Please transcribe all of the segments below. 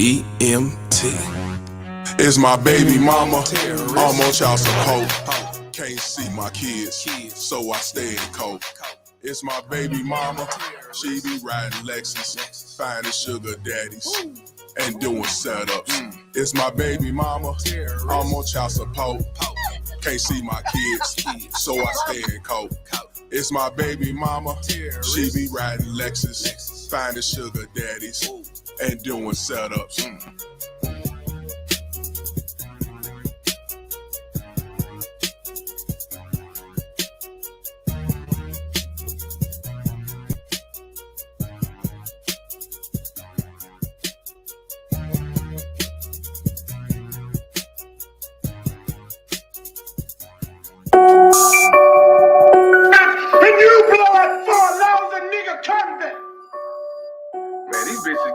BMT. It's my baby mama, I'm on child support. Can't see my kids, so I stay in coke. It's my baby mama, she be riding Lexus, finding sugar daddies, and doing setups. It's my baby mama, I'm on child support. Can't see my kids, so I stay in coke. It's my baby mama, she be riding Lexus, finding sugar daddies, and doing setups.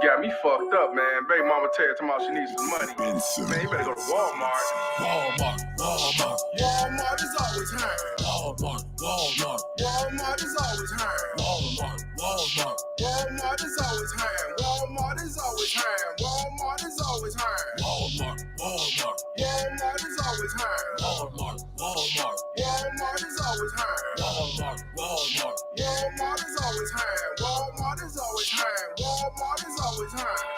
Got me fucked up, man. Baby mama tell you tomorrow she needs some money. Man, you better go to Walmart. Walmart is always hiring. Walmart is always hiring. Walmart is always hiring. Walmart is always hiring. Walmart is always hiring. Walmart is always hiring. Walmart is always hiring. Walmart is always hiring. Walmart is always hiring. Walmart is always hiring.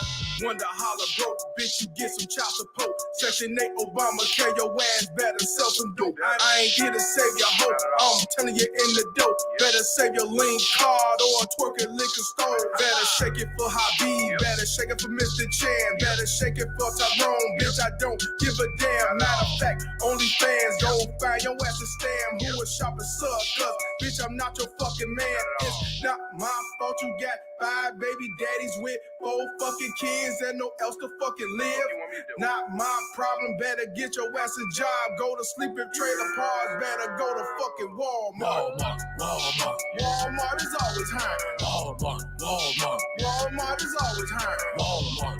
Wonder holler broke, bitch, you get some child support. Section 8 Obamacare, your ass better sell some dope. I ain't here to save your hope, I'm telling you in the dope. Better save your lean card or a twerking liquor store. Better shake it for Habib, better shake it for Mr. Chan. Better shake it for Tyrone, bitch, I don't give a damn. Matter of fact, only fans gon' find your ass a stamp. Who was shopping sub, cause bitch, I'm not your fucking man. It's not my fault you got 5 baby daddies with 4 fucking kids and no else to fucking live. Not my problem, better get your ass a job. Go to sleep in trailer parks, better go to fucking Walmart. Walmart is always hiring. Walmart is always hiring. Walmart is always hiring. Walmart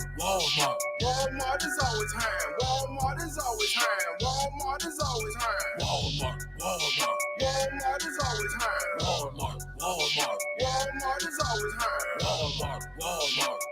is always hiring. Walmart is always hiring. Walmart is always hiring. Walmart is always hiring. Walmart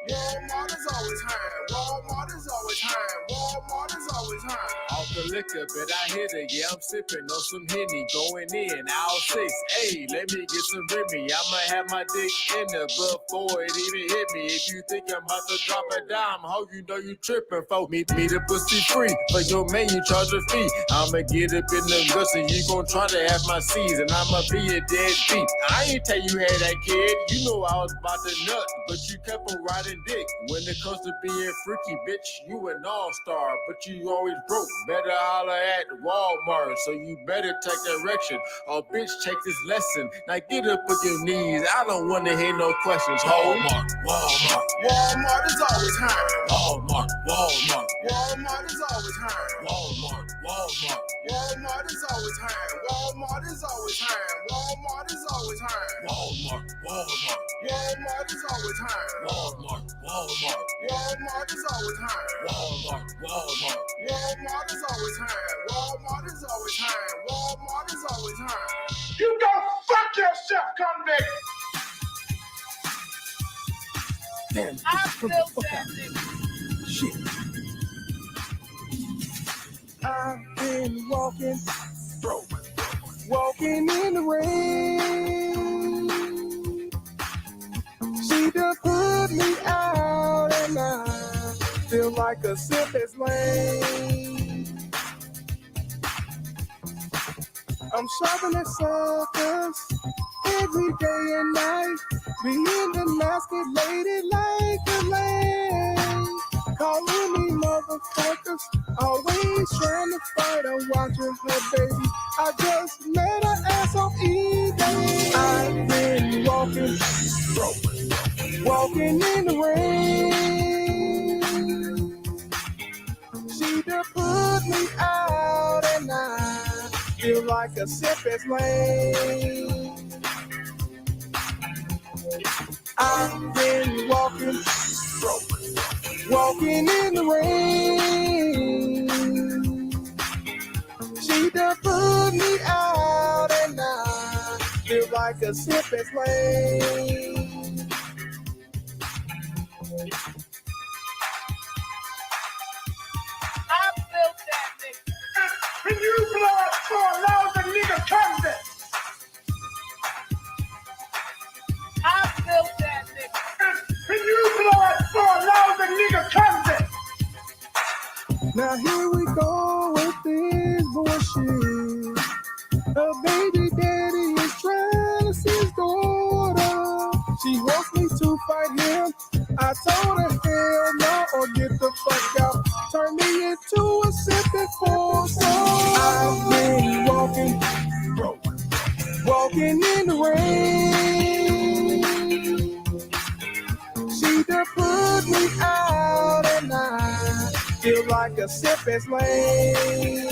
Walmart is always hiring. Walmart is always hiring. Walmart is always hiring. Off the liquor, but I hit it. Yeah, I'm sipping on some Henny, going in, all 6. Hey, let me get some Remy. I'ma have my dick in there before it even hit me. If you think I'm about to drop a dime, how you know you tripping for me the pussy free. For your man, you charge a fee. I'ma get up in the guts and you gon' try to have my seeds, and I'ma be a deadbeat. I ain't tell you had that kid. You know I was about to nut, but you kept on riding dick. When it comes to being freaky, bitch, you an all-star, but you always broke. Better holler at Walmart, so you better take direction. Or bitch, take this lesson. Now get up on your knees. I don't wanna hear no questions. Walmart is always hiring. Walmart is always hiring. Walmart is always hiring. Walmart is always hiring. Walmart is always hiring. Walmart is always hiring. Walmart is always hiring. Walmart is always hiring. Walmart is always hiring. Walmart is always hiring. You go fuck yourself, convict! Damn, I'm still standing. shit. I've been walking in the rain. She done put me out and I feel like a simplest lane. I'm shopping at suckers every day and night. Be in the basket lady like a lane. Calling me motherfuckers, always trying to fight. I'm watching her, baby. I just met her ass on eBay. I've been walking in the rain. She done put me out and I feel like a simplest lane. I've been walking in the rain. She done put me out and I feel like a simplest lane. Now here we go with this bullshit. Her baby daddy is trying to see his daughter. She wants me to fight him. I told her hell no, or get the fuck out. Turn me into a sipping for so I've been walking in the rain. She done put me out and I feel like a sipping slave.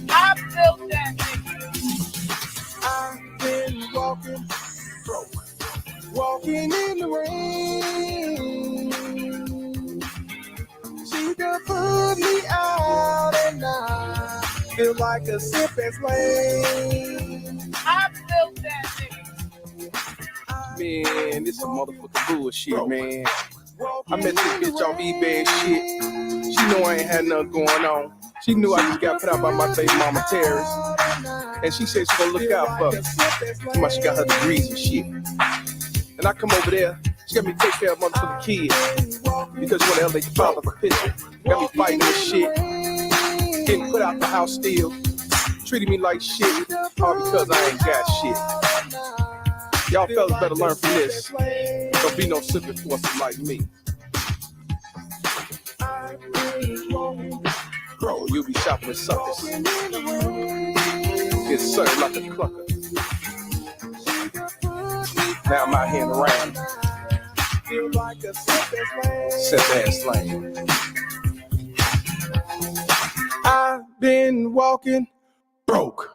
I felt that. I've been walking in the rain. She done put me out and I feel like a sipping slave. I felt that. Man, this is motherfucking bullshit, man. I met this bitch off eBay and shit. She knew I ain't had nothing going on. She knew I just got put out by my baby mama Terrence. And she said she gonna look out for me. Somebody she got her degrees and shit. And I come over there, she got me take care of motherfucking kids. Because she wanna elevate your father for picture. Got me fighting this shit. Getting put out the house still. Treating me like shit. All because I ain't got shit. Y'all fellas better learn from this. Don't be no sipping forces like me. Bro, you'll be shopping with suckers. Get served like a clucker. Now I'm out here in the rain. Sip ass slang. I've been walking broke.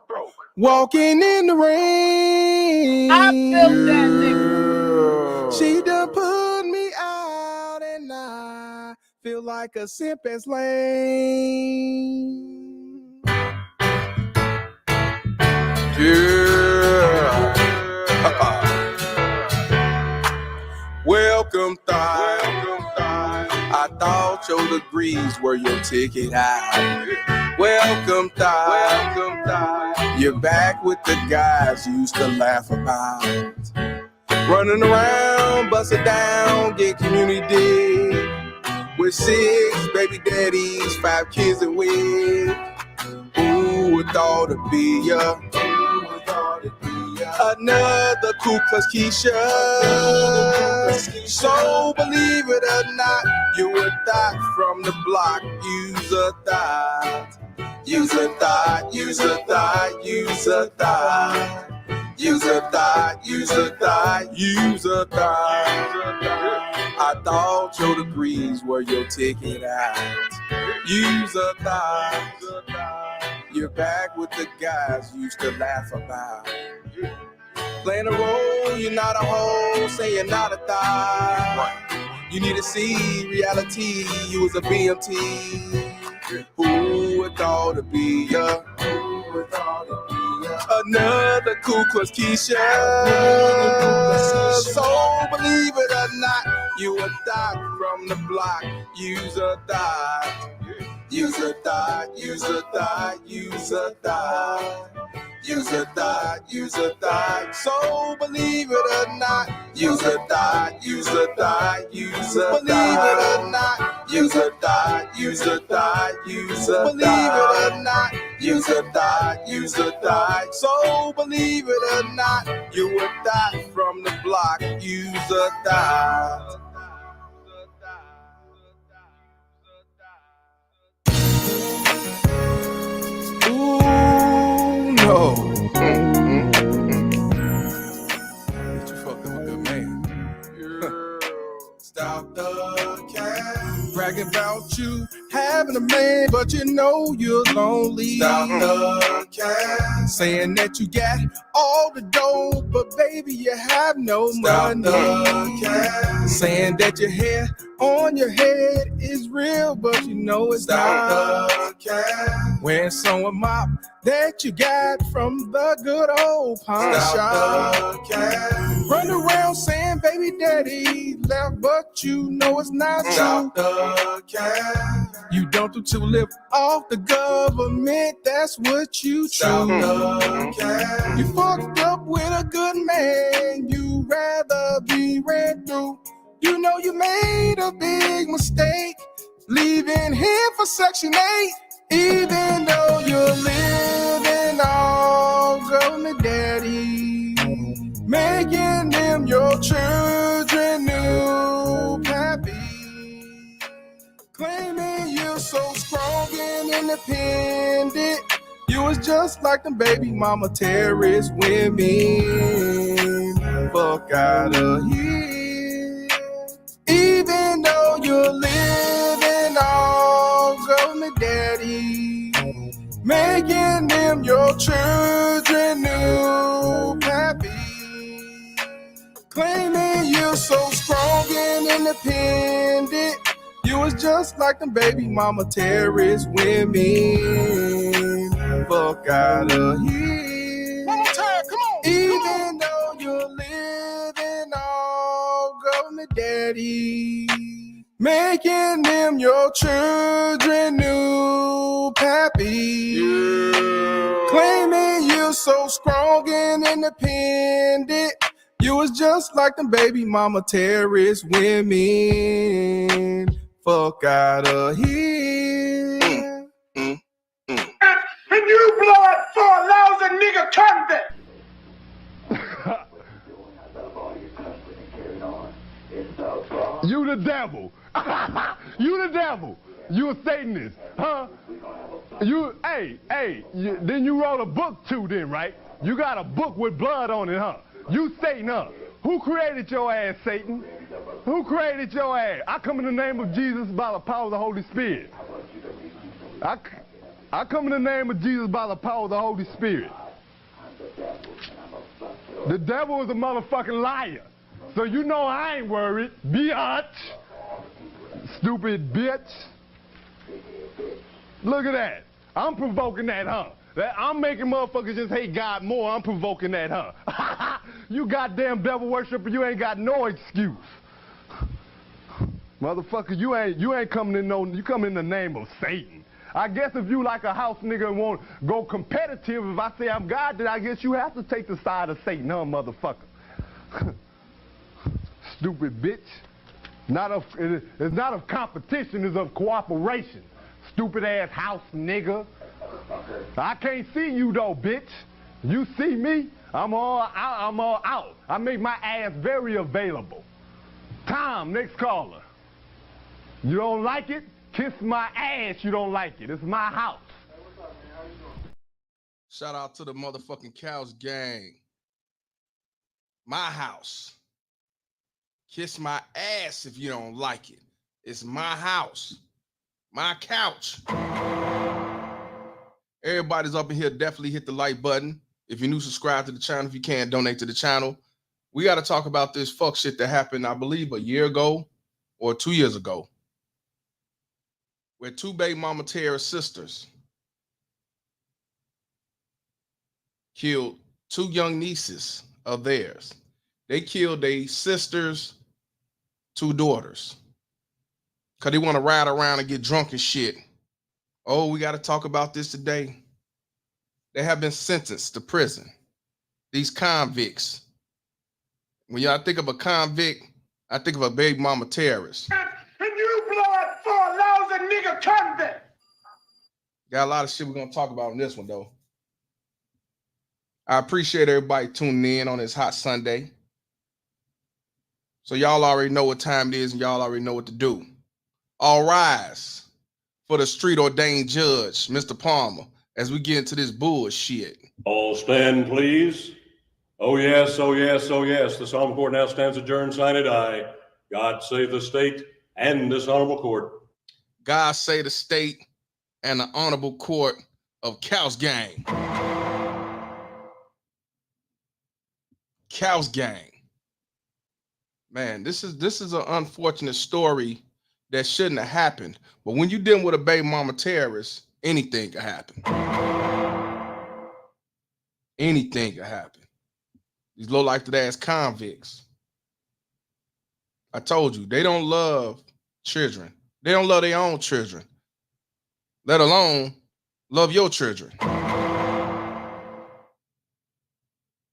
Walking in the rain. I felt that nigga. She done put me out and I feel like a simp and slave. Yeah. Welcome, thigh. I thought your degrees were your ticket out. Welcome, thigh. You're back with the guys you used to laugh about. Running around, bust it down, get community dig. With 6 baby daddies, 5 kids and wig. Who would thought it'd be ya? Another Ku Klux Keisha. So believe it or not, you a thought from the block. Use a thought. Use a thought, use a thought, use a thought. Use a thought, use a thought, use a thought. I thought your degrees were your ticket out. Use a thought. You're back with the guys you used to laugh about. Playing a role, you're not a hoe, say you're not a thought. You need to see reality, you was a BMT. Who would thought it'd be ya? Another Ku Klux Keisha. So believe it or not, you a thought from the block. Use a thought. Use a thought, use a thought, use a thought. Use a thought, use a thought. So believe it or not, use a thought, use a thought, use a thought. Believe it or not, use a thought, use a thought, use a thought. Believe it or not, use a thought, use a thought. So believe it or not, you a thought from the block. Use a thought. Ooh, no. You fucked up a good man. Stop the cat. Bragging about you having a man, but you know you're lonely. Stop the cat. Saying that you got all the dough, but baby, you have no money. Stop the cat. Saying that your hair on your head is real, but you know it's not. Stop the cat. Wearing some mop that you got from the good old pawn shop. Run around saying baby daddy left, but you know it's not true. You don't do to live off the government, that's what you choose. You fucked up with a good man, you rather be ran through. You know you made a big mistake. leaving here for Section 8. Even though you're living off government daddy, making them your children new pappy. Claiming you're so strong and independent, you was just like them baby mama terrorist women. Fuck out of here. Even though you're living off government daddy, making them your children new pappy. Claiming you're so strong and independent, you was just like them baby mama terrorist women. Fuck out of here. One more time, come on. Even though you're living off government daddy, making them your children new pappy. Claiming you're so strong and independent, you was just like them baby mama terrorist women. Fuck out of here. And you blood for a lousy nigga convict. You the devil. You the devil. You a Satanist, huh? Then you wrote a book too then, right? You got a book with blood on it, huh? You Satan, huh? Who created your ass, Satan? Who created your ass? I come in the name of Jesus by the power of the Holy Spirit. I come in the name of Jesus by the power of the Holy Spirit. The devil is a motherfucking liar. So you know I ain't worried. Bitch. Stupid bitch. Look at that. I'm provoking that, huh? I'm making motherfuckers just hate God more. I'm provoking that, huh? You goddamn devil worshiper, you ain't got no excuse. Motherfucker, you ain't coming in you come in the name of Satan. I guess if you like a house nigga and won't go competitive, if I say I'm God, then I guess you have to take the side of Satan, huh, motherfucker? Stupid bitch. It's not of competition, it's of cooperation. Stupid ass house nigga. I can't see you though, bitch. You see me, I'm all out. I make my ass very available. Tom, next caller. You don't like it? Kiss my ass, you don't like it. It's my house. Shout out to the motherfucking Cows gang. My house. Kiss my ass if you don't like it. It's my house. My couch. Everybody's up in here. Definitely hit the like button. If you're new, subscribe to the channel. If you can't, donate to the channel. We got to talk about this fuck shit that happened, I believe, a year ago or 2 years ago, where two baby mama terrorist sisters killed two young nieces of theirs. They killed their sisters' two daughters because they want to ride around and get drunk and shit. Oh, we got to talk about this today. They have been sentenced to prison. These convicts. When y'all think of a convict, I think of a baby mama terrorist. And you blood for a lousy nigga convict. Got a lot of shit we're going to talk about on this one, though. I appreciate everybody tuning in on this hot Sunday. So y'all already know what time it is and y'all already know what to do. All rise for the street ordained judge, Mr. Palmer, as we get into this bullshit. All stand, please. Oh, yes, oh, yes, oh, yes. This honorable court now stands adjourned, sine die. God save the state and this honorable court. God save the state and the honorable court of Cows Gang. Cows Gang. Man, this is an unfortunate story that shouldn't have happened. But when you're dealing with a baby mama terrorist, anything can happen. Anything can happen. These low-life ass convicts. I told you, they don't love children. They don't love their own children, let alone love your children.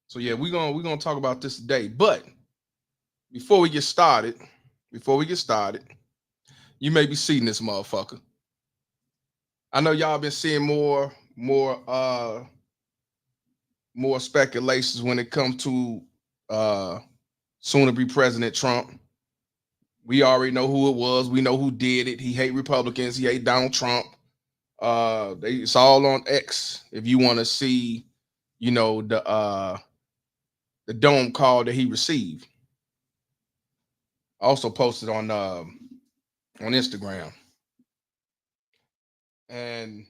So yeah, we're gonna talk about this today. But before we get started, you may be seeing this motherfucker. I know y'all been seeing more speculations when it comes to soon to be President Trump. We already know who it was. We know who did it. He hate Republicans. He hate Donald Trump. It's all on X. If you want to see, you know, the dome call that he received. Also posted on Instagram. And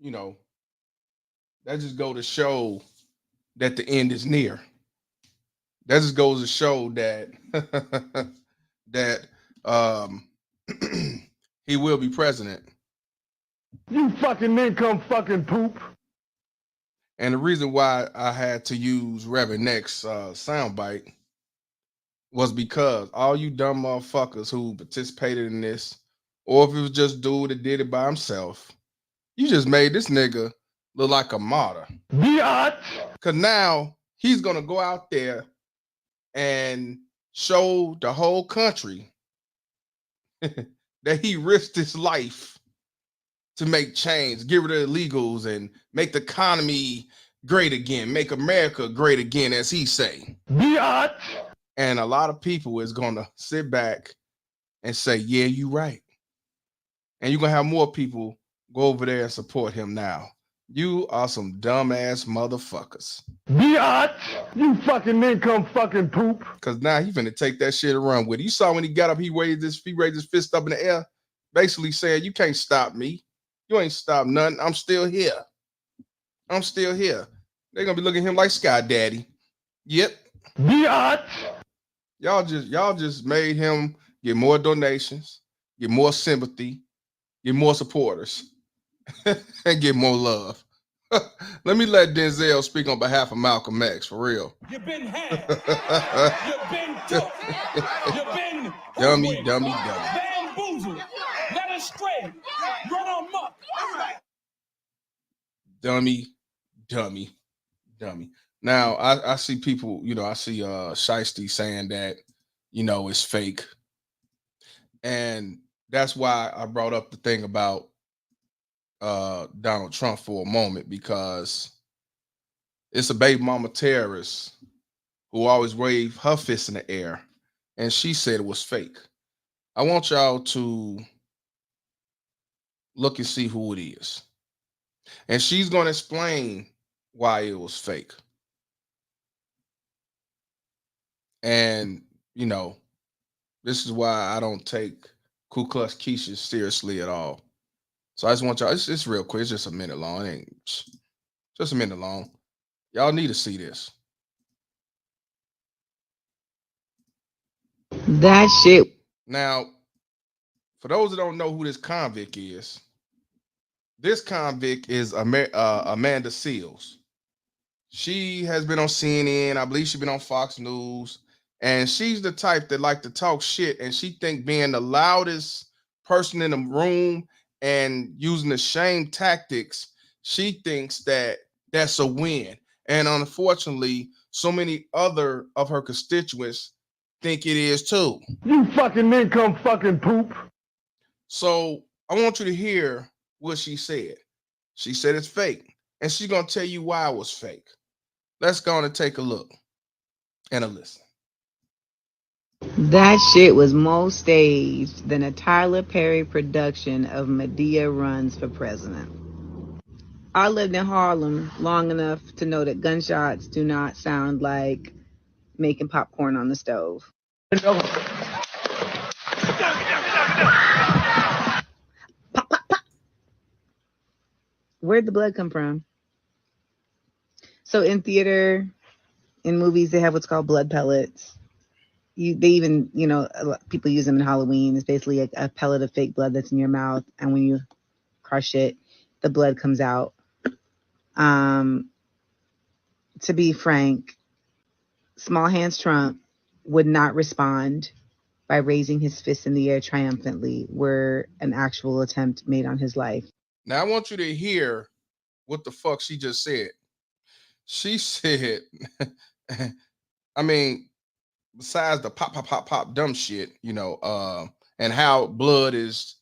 you know, that just go to show that the end is near. That just goes to show that that he will be president. You fucking nincomb fucking poop. And the reason why I had to use Reverend Next soundbite was because all you dumb motherfuckers who participated in this, or if it was just dude that did it by himself, you just made this nigga look like a martyr. Biatch. Cause now he's gonna go out there and show the whole country that he risked his life to make change, get rid of illegals, and make the economy great again, make America great again, as he say. Biatch. And a lot of people is gonna sit back and say, yeah, you right. And you're gonna have more people go over there and support him now. You are some dumbass motherfuckers. Biatch. You fucking nincomb fucking poop. Cause now he finna take that shit and run with it. You saw when he got up, he raised his fist up in the air, basically saying, you can't stop me. You ain't stop nothing. I'm still here. I'm still here. They're gonna be looking at him like Sky Daddy. Yep. Biatch. Y'all just made him get more donations, get more sympathy, get more supporters, and get more love. Let me let Denzel speak on behalf of Malcolm X, for real. You've been had. You've been took. You've been dummy. bamboozled, led astray, run amok. Dummy. Now I see people, you know, I see Shiesty saying that, you know, it's fake. And that's why I brought up the thing about Donald Trump for a moment, because it's a baby mama terrorist who always waved her fist in the air, and she said it was fake. I want y'all to look and see who it is. And she's going to explain why it was fake. And, you know, this is why I don't take Ku Klux Keisha seriously at all. So I just want y'all, it's real quick. It's just a minute long. It ain't just a minute long. Y'all need to see this. That shit. Now, for those that don't know who this convict is Amanda Seals. She has been on CNN. I believe she's been on Fox News. And she's the type that like to talk shit. And she think being the loudest person in the room and using the shame tactics, she thinks that that's a win. And unfortunately, so many other of her constituents think it is too. You fucking nincomb fucking poop. So I want you to hear what she said. She said it's fake. And she's going to tell you why it was fake. Let's go on and take a look and a listen. That shit was more staged than a Tyler Perry production of Medea Runs for President. I lived in Harlem long enough to know that gunshots do not sound like making popcorn on the stove. Pop, pop, pop. Where'd the blood come from? So in theater, in movies, they have what's called blood pellets. They even, you know, people use them in Halloween. It's basically a pellet of fake blood that's in your mouth, and when you crush it, the blood comes out. To be frank, Small Hands Trump would not respond by raising his fist in the air triumphantly were an actual attempt made on his life. Now I want you to hear what the fuck she just said. She said, I mean, besides the pop dumb shit, you know, and how blood is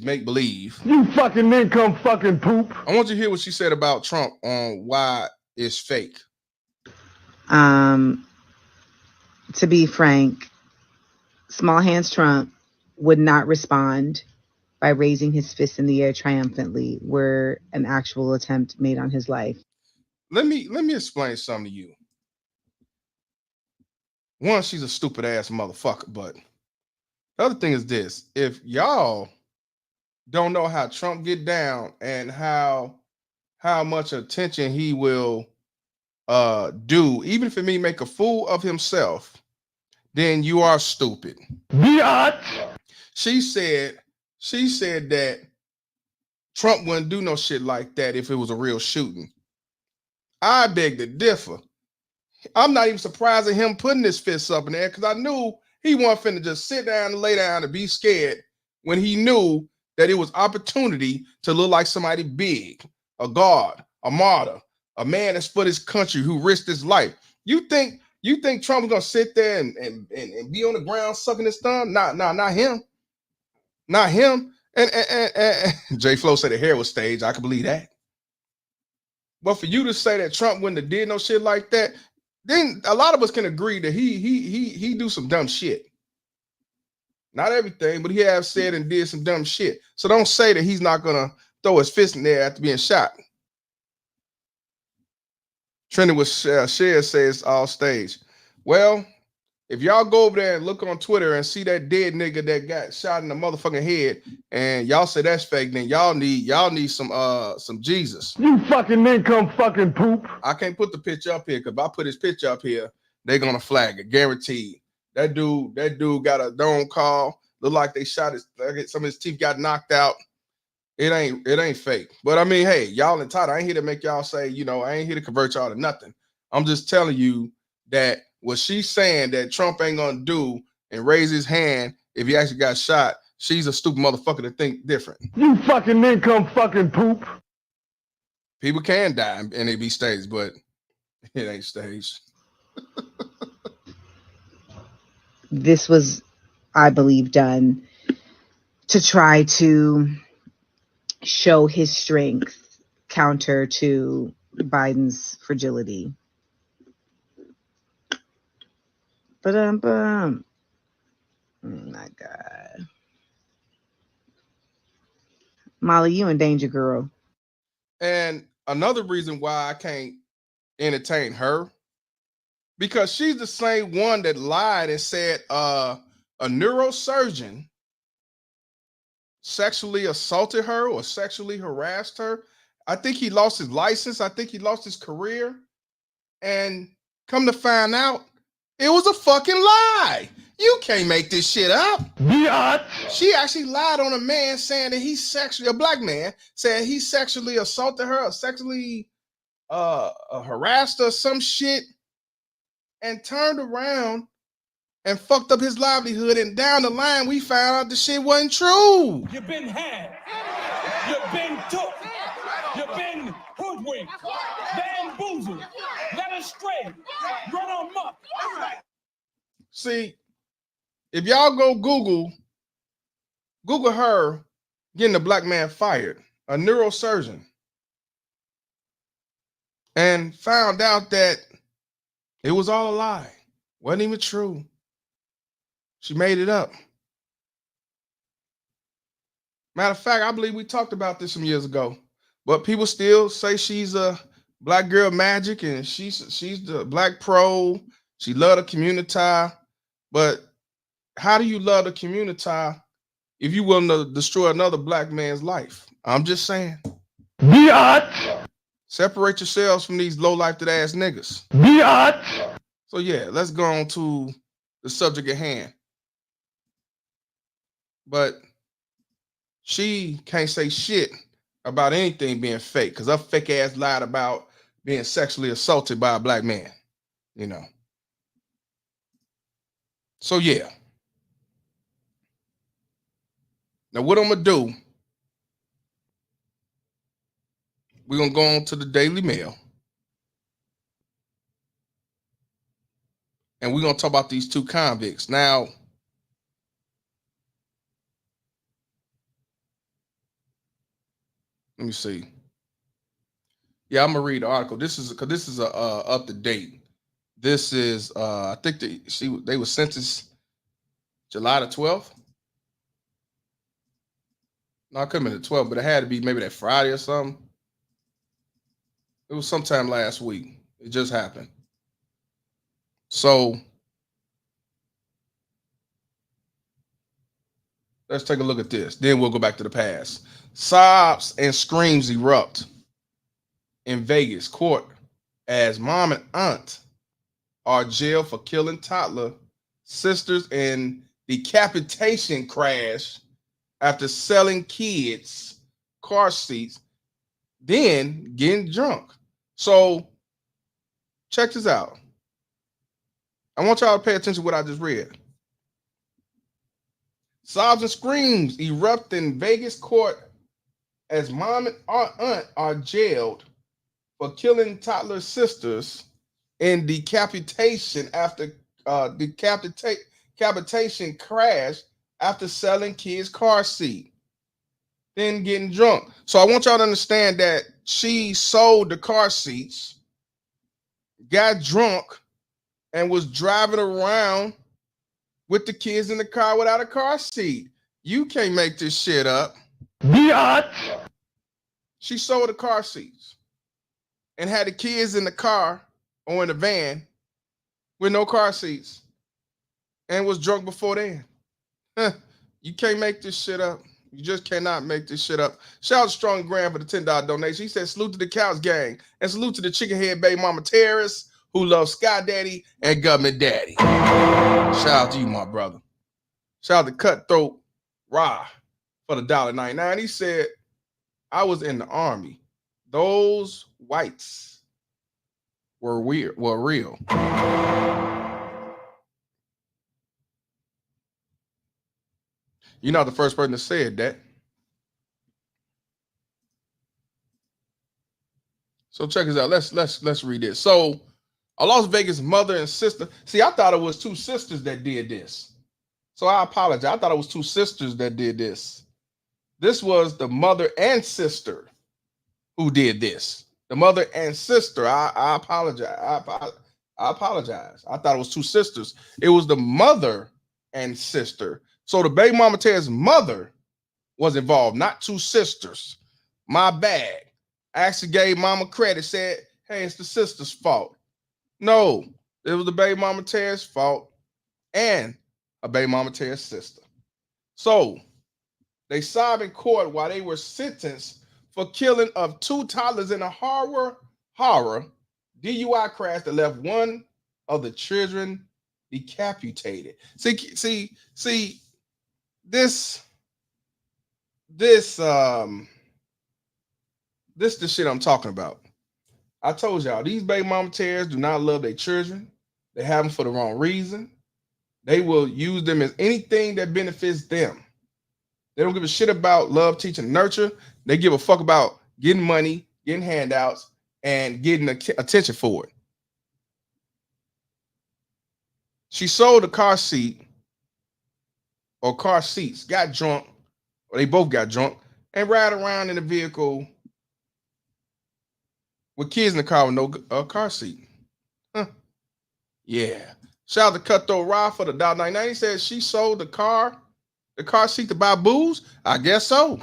make believe. You fucking income fucking poop. I want you to hear what she said about Trump on why it's fake. To be frank, Small Hands Trump would not respond by raising his fist in the air triumphantly were an actual attempt made on his life. Let me explain something to you. One, she's a stupid ass motherfucker, but the other thing is this: if y'all don't know how Trump get down and how much attention he will do, even if it may make a fool of himself, then you are stupid. Biatch. She said that Trump wouldn't do no shit like that if it was a real shooting. I beg to differ. I'm not even surprised at him putting his fists up in there because I knew he wasn't finna just sit down and lay down and be scared when he knew that it was opportunity to look like somebody big, a god, a martyr, a man that's for his country who risked his life. You think Trump's gonna sit there and be on the ground sucking his thumb? Not him. Not him. And J Flo said the hair was staged. I can believe that. But for you to say that Trump wouldn't have did no shit like that, then a lot of us can agree that he do some dumb shit. Not everything, but he have said and did some dumb shit. So don't say that he's not gonna throw his fist in there after being shot. Trending with Cher says all stage. Well, if y'all go over there and look on Twitter and see that dead nigga that got shot in the motherfucking head, and y'all say that's fake, then y'all need some Jesus. You fucking income fucking poop. I can't put the picture up here because if I put his picture up here, they're gonna flag it, guaranteed. That dude got a dome call. Look like they shot some of his teeth got knocked out. It ain't fake. But I mean, hey, y'all entitled. I ain't here to make y'all say, I ain't here to convert y'all to nothing. I'm just telling you that what she's saying that Trump ain't gonna do and raise his hand if he actually got shot, she's a stupid motherfucker to think different. You fucking income fucking poop. People can die and they be staged, but it ain't staged. This was, I believe, done to try to show his strength counter to Biden's fragility. Oh my God. Molly, you in danger, girl. And another reason why I can't entertain her, because she's the same one that lied and said a neurosurgeon sexually assaulted her or sexually harassed her. I think he lost his license. I think he lost his career. And come to find out, it was a fucking lie. You can't make this shit up. Biatch. She actually lied on a man saying that a black man said he sexually assaulted her or sexually harassed her, some shit, and turned around and fucked up his livelihood. And down the line, we found out the shit wasn't true. You've been had. You've been took. You've been hoodwinked, bamboozled, led astray, run amok. See, if y'all go Google her getting a black man fired, a neurosurgeon, and found out that it was all a lie. Wasn't even true. She made it up. Matter of fact, I believe we talked about this some years ago, but people still say she's a black girl magic and she's the black pro. She love the community. But how do you love the community if you willing to destroy another black man's life? I'm just saying. Biatch. Separate yourselves from these low-lifed ass niggas. Biatch. So yeah, let's go on to the subject at hand. But she can't say shit about anything being fake because her fake ass lied about being sexually assaulted by a black man, So yeah. Now what I'm gonna do, we're gonna go on to the Daily Mail. And we're gonna talk about these two convicts. Now, Let me see. Yeah, I'm gonna read the article. This is a up to date. This is I think they were sentenced July the 12th. No, it couldn't have been the 12th, but it had to be maybe that Friday or something. It was sometime last week. It just happened. So let's take a look at this. Then we'll go back to the past. Sobs and screams erupt in Vegas court as mom and aunt are jailed for killing toddler sisters in decapitation crash after selling kids car seats, then getting drunk. So check this out. I want y'all to pay attention to what I just read. Sobs and screams erupt in Vegas court as mom and aunt are jailed for killing toddler sisters in decapitation after decapitation crash after selling kids car seat, then getting drunk. So I want y'all to understand that she sold the car seats, got drunk, and was driving around with the kids in the car without a car seat. You can't make this shit up. She sold the car seats and had the kids in the car or in the van with no car seats and was drunk before then. You can't make this shit up. You just cannot make this shit up. Shout out to Strong Graham for the $10 donation. He said, salute to the Couch Gang and salute to the Chicken Head Baby Mama terrorists who love Sky Daddy and Government Daddy. Shout out to you, my brother. Shout out to Cutthroat Ra for the $1.99. He said, I was in the Army. Those whites were real. You're not the first person that said that. So check this out. Let's read this. So a Las Vegas mother and sister. See, I thought it was two sisters that did this. So I apologize. I thought it was two sisters that did this. This was the mother and sister who did this. The mother and sister. I apologize. I apologize. I thought it was two sisters. It was the mother and sister. So the baby mama Ted's mother was involved, not two sisters. My bad. I actually gave mama credit, said, hey, it's the sister's fault. No, it was the baby mama Ted's fault and a baby mama Ted's sister. So they sobbed in court while they were sentenced for killing of two toddlers in a horror DUI crash that left one of the children decapitated. See, this the shit I'm talking about. I told y'all, these baby mama terrorists do not love their children. They have them for the wrong reason. They will use them as anything that benefits them. They don't give a shit about love, teaching, and nurture. They give a fuck about getting money, getting handouts, and getting attention for it. She sold a car seat or car seats, got drunk, or they both got drunk, and ride around in a vehicle with kids in the car with no car seat. Yeah. Shout out to Cutthroat Ra for the $1.99. He said she sold the car seat to buy booze. I guess so.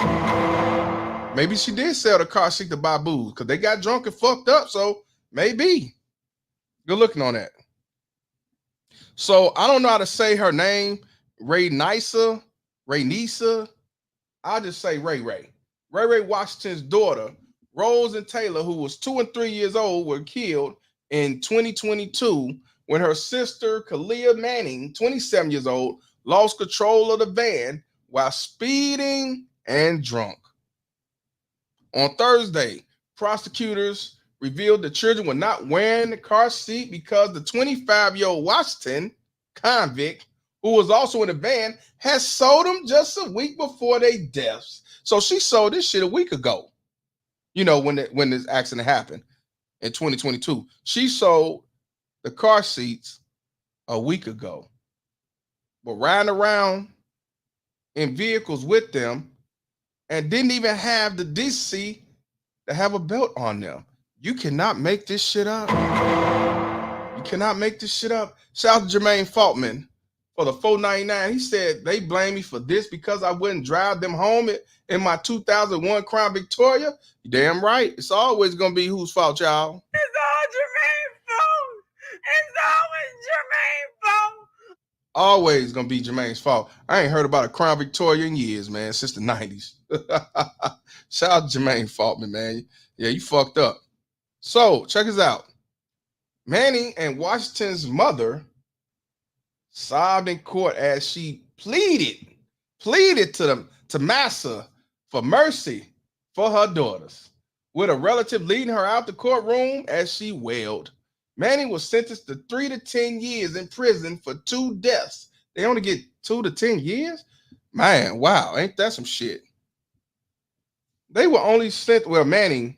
Maybe she did sell the car seat to buy booze because they got drunk and fucked up. So maybe. Good looking on that. So I don't know how to say her name. Raenysa. I'll just say Ray. Ray Washington's daughter, Rose and Taylor, who was 2 and 3 years old, were killed in 2022 when her sister, Kaleah Manning, 27 years old, lost control of the van while speeding and drunk. On Thursday, prosecutors revealed the children were not wearing the car seat because the 25-year-old Washington convict, who was also in the van, had sold them just a week before their deaths. So she sold this shit a week ago. You know, when this accident happened in 2022. She sold the car seats a week ago. But riding around in vehicles with them and didn't even have the decency to have a belt on them. You cannot make this shit up. You cannot make this shit up. Shout out to Jermaine Faultman for the $4.99. He said they blame me for this because I wouldn't drive them home in my 2001 Crown Victoria. You damn right. It's always gonna be whose fault, y'all. It's all Jermaine's fault. It's always Jermaine's fault. Always gonna be Jermaine's fault. I ain't heard about a Crown Victoria in years, man, since the 90s. Shout out to Jermaine Faultman, man. Yeah, you fucked up. So check us out. Manning and Washington's mother sobbed in court as she pleaded to Massa for mercy for her daughters, with a relative leading her out the courtroom as she wailed. Manning was sentenced to 3 to 10 years in prison for 2 deaths. They only get 2 to 10 years? Man, wow, ain't that some shit? They were only sent, well, Manning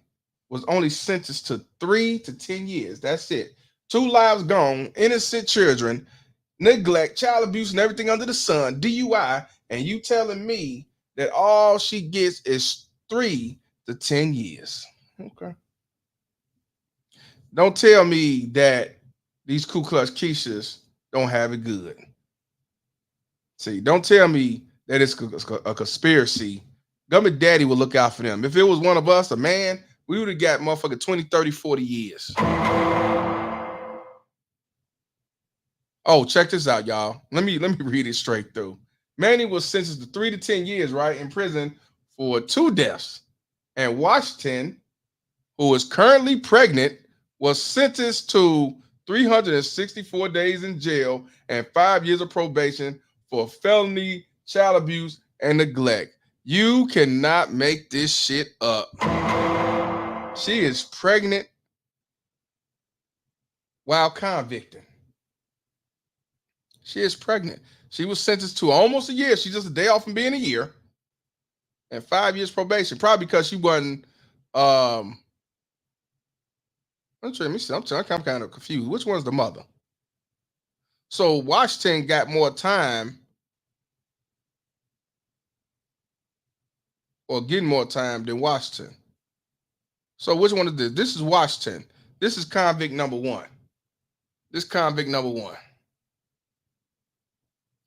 was only sentenced to 3 to 10 years. That's it. 2 lives gone, innocent children, neglect, child abuse, and everything under the sun, DUI, and you telling me that all she gets is 3 to 10 years. Okay. Don't tell me that these Ku Klux Keishas don't have it good. See, don't tell me that it's a conspiracy. Government daddy will look out for them. If it was one of us, a man, we would have got motherfucking 20, 30, 40 years. Oh, check this out, y'all. Let me read it straight through. Manning was sentenced to 3 to 10 years, right, in prison for 2 deaths. And Washington, who is currently pregnant, was sentenced to 364 days in jail and 5 years of probation for felony, child abuse, and neglect. You cannot make this shit up. She is pregnant while convicting. She is pregnant. She was sentenced to almost a year. She's just a day off from being a year. And 5 years probation. Probably because she wasn't I'm kind of confused. Which one's the mother? So Washington got more time, or getting more time than Washington. So which one is this? This is Washington. This is convict number 1. This convict number 1.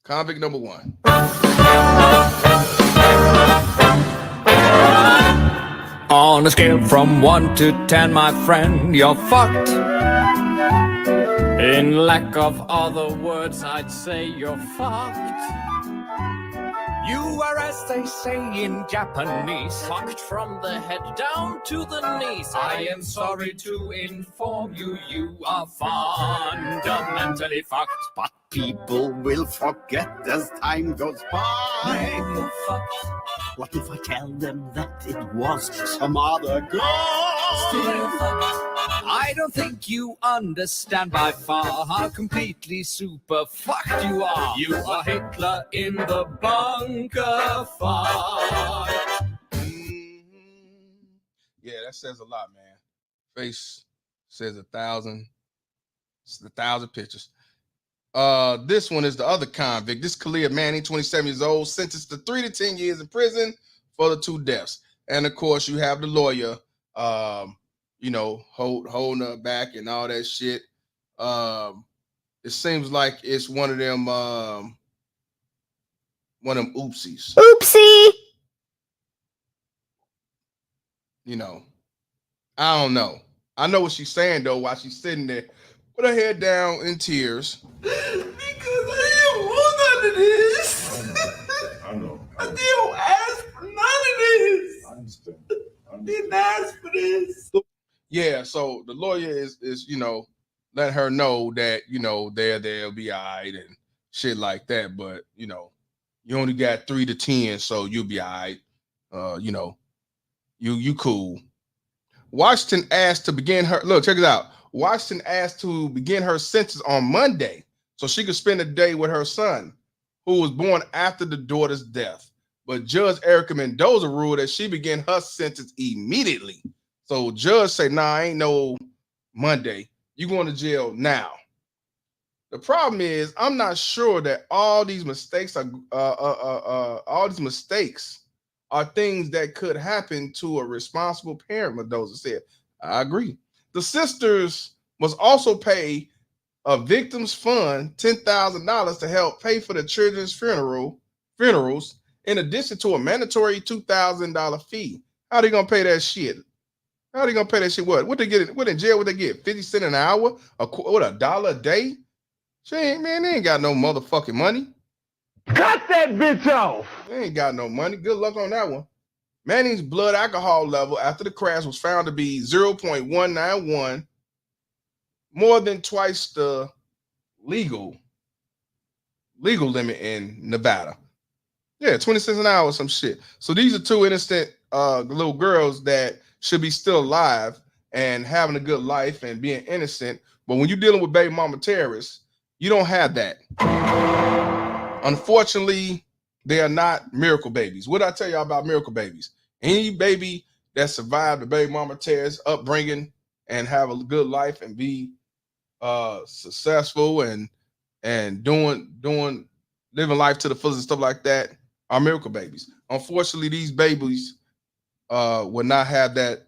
Convict number 1. On a scale from 1 to 10, my friend, you're fucked. In lack of other words, I'd say you're fucked. You are, as they say in Japanese, fucked from the head down to the knees. I am sorry to inform you, you are fundamentally fucked. But people will forget as time goes by. You're fucked. What if I tell them that it was some other girl? Still fucked. I don't think you understand by far how completely super fucked you are. You are Hitler in the bunker fight. Yeah, that says a lot, man. Face says 1,000. It's 1,000 pictures. This one is the other convict. This Kaleah Manning, 27 years old, sentenced to 3 to 10 years in prison for the 2 deaths. And of course, you have the lawyer, holding her back and all that shit. It seems like it's one of them oopsies. Oopsie. I don't know. I know what she's saying though while she's sitting there with her head down in tears. Because I didn't want none of this. I know. I didn't ask for none of this. I understand. I didn't ask for this. Yeah, so the lawyer is letting her know that they'll be all right and shit like that. But you only got 3 to 10, so you'll be all right. You cool. Washington asked to begin her. Look, check it out. Washington asked to begin her sentence on Monday so she could spend a day with her son, who was born after the daughter's death. But Judge Erica Mendoza ruled that she began her sentence immediately. So judge said, nah, ain't no Monday. You going to jail now. The problem is, I'm not sure that all these mistakes are are things that could happen to a responsible parent, Mendoza said. I agree. The sisters must also pay a victim's fund $10,000 to help pay for the children's funerals, in addition to a mandatory $2,000 fee. How they gonna pay that shit? How they gonna pay that shit? What they get? What in jail? What they get? 50 cents an hour? What, $1 a day? She ain't, man, they ain't got no motherfucking money. Cut that bitch off. They ain't got no money. Good luck on that one. Manning's blood alcohol level after the crash was found to be 0.191, more than twice the legal limit in Nevada. Yeah, 20 cents an hour or some shit. So these are two innocent little girls that should be still alive and having a good life and being innocent. But when you're dealing with baby mama terrorists, you don't have that. Unfortunately, they are not miracle babies. What did I tell y'all about miracle babies? Any baby that survived the baby mama terrorist upbringing and have a good life and be successful and living life to the fullest and stuff like that are miracle babies. Unfortunately, these babies would not have that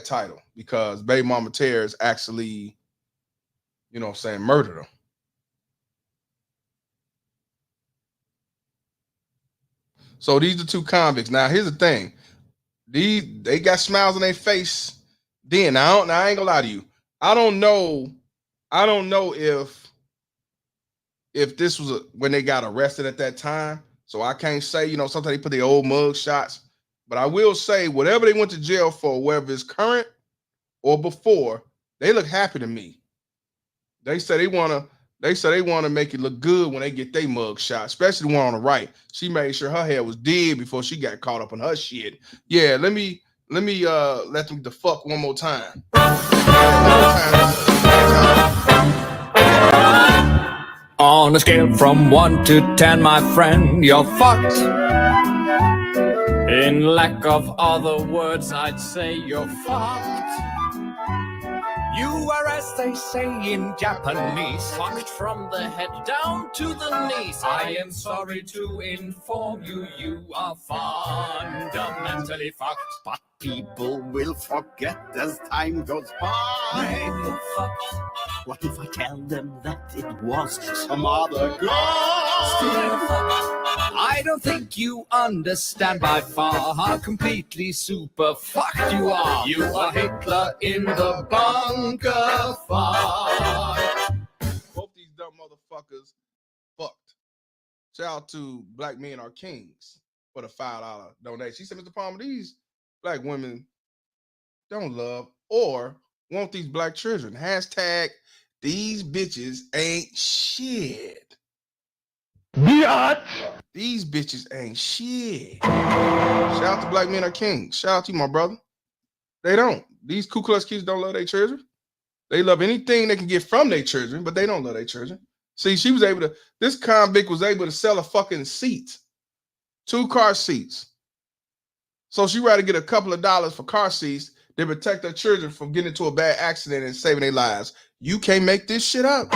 title because baby mama terrorists actually, you know what I'm saying, murdered them. So these are two convicts. Now, here's the thing. They got smiles on their face then. I ain't gonna lie to you. I don't know if this was when they got arrested at that time. So I can't say, you know, sometimes they put their old mug shots. But I will say, whatever they went to jail for, whether it's current or before, they look happy to me. They say they want to make it look good when they get their mug shot, especially the one on the right. She made sure her hair was dead before she got caught up in her shit. Yeah, let me let them the fuck one more time. On a scale from 1 to 10, my friend, you're fucked. In lack of other words, I'd say you're fucked. You are, as they say in Japanese, fucked from the head down to the knees. I am sorry to inform you, you are fundamentally fucked. But people will forget as time goes by. What if I tell them that it was some other girl? I don't think you understand by far how completely super fucked you are. You are Hitler in the bunker fucked. Both these dumb motherfuckers fucked. Shout out to Black Men Are Kings for the $5 donation. She said, Mr. Palmer, these black women don't love or want these black children. Hashtag these bitches ain't shit. Biatch. These bitches ain't shit. Shout out to Black Men Are Kings. Shout out to you, my brother. They don't. These Ku Klux kids don't love their children. They love anything they can get from their children, but they don't love their children. See, this convict was able to sell a fucking seat. 2 car seats. So she rather get a couple of dollars for car seats than protect her children from getting into a bad accident and saving their lives. You can't make this shit up.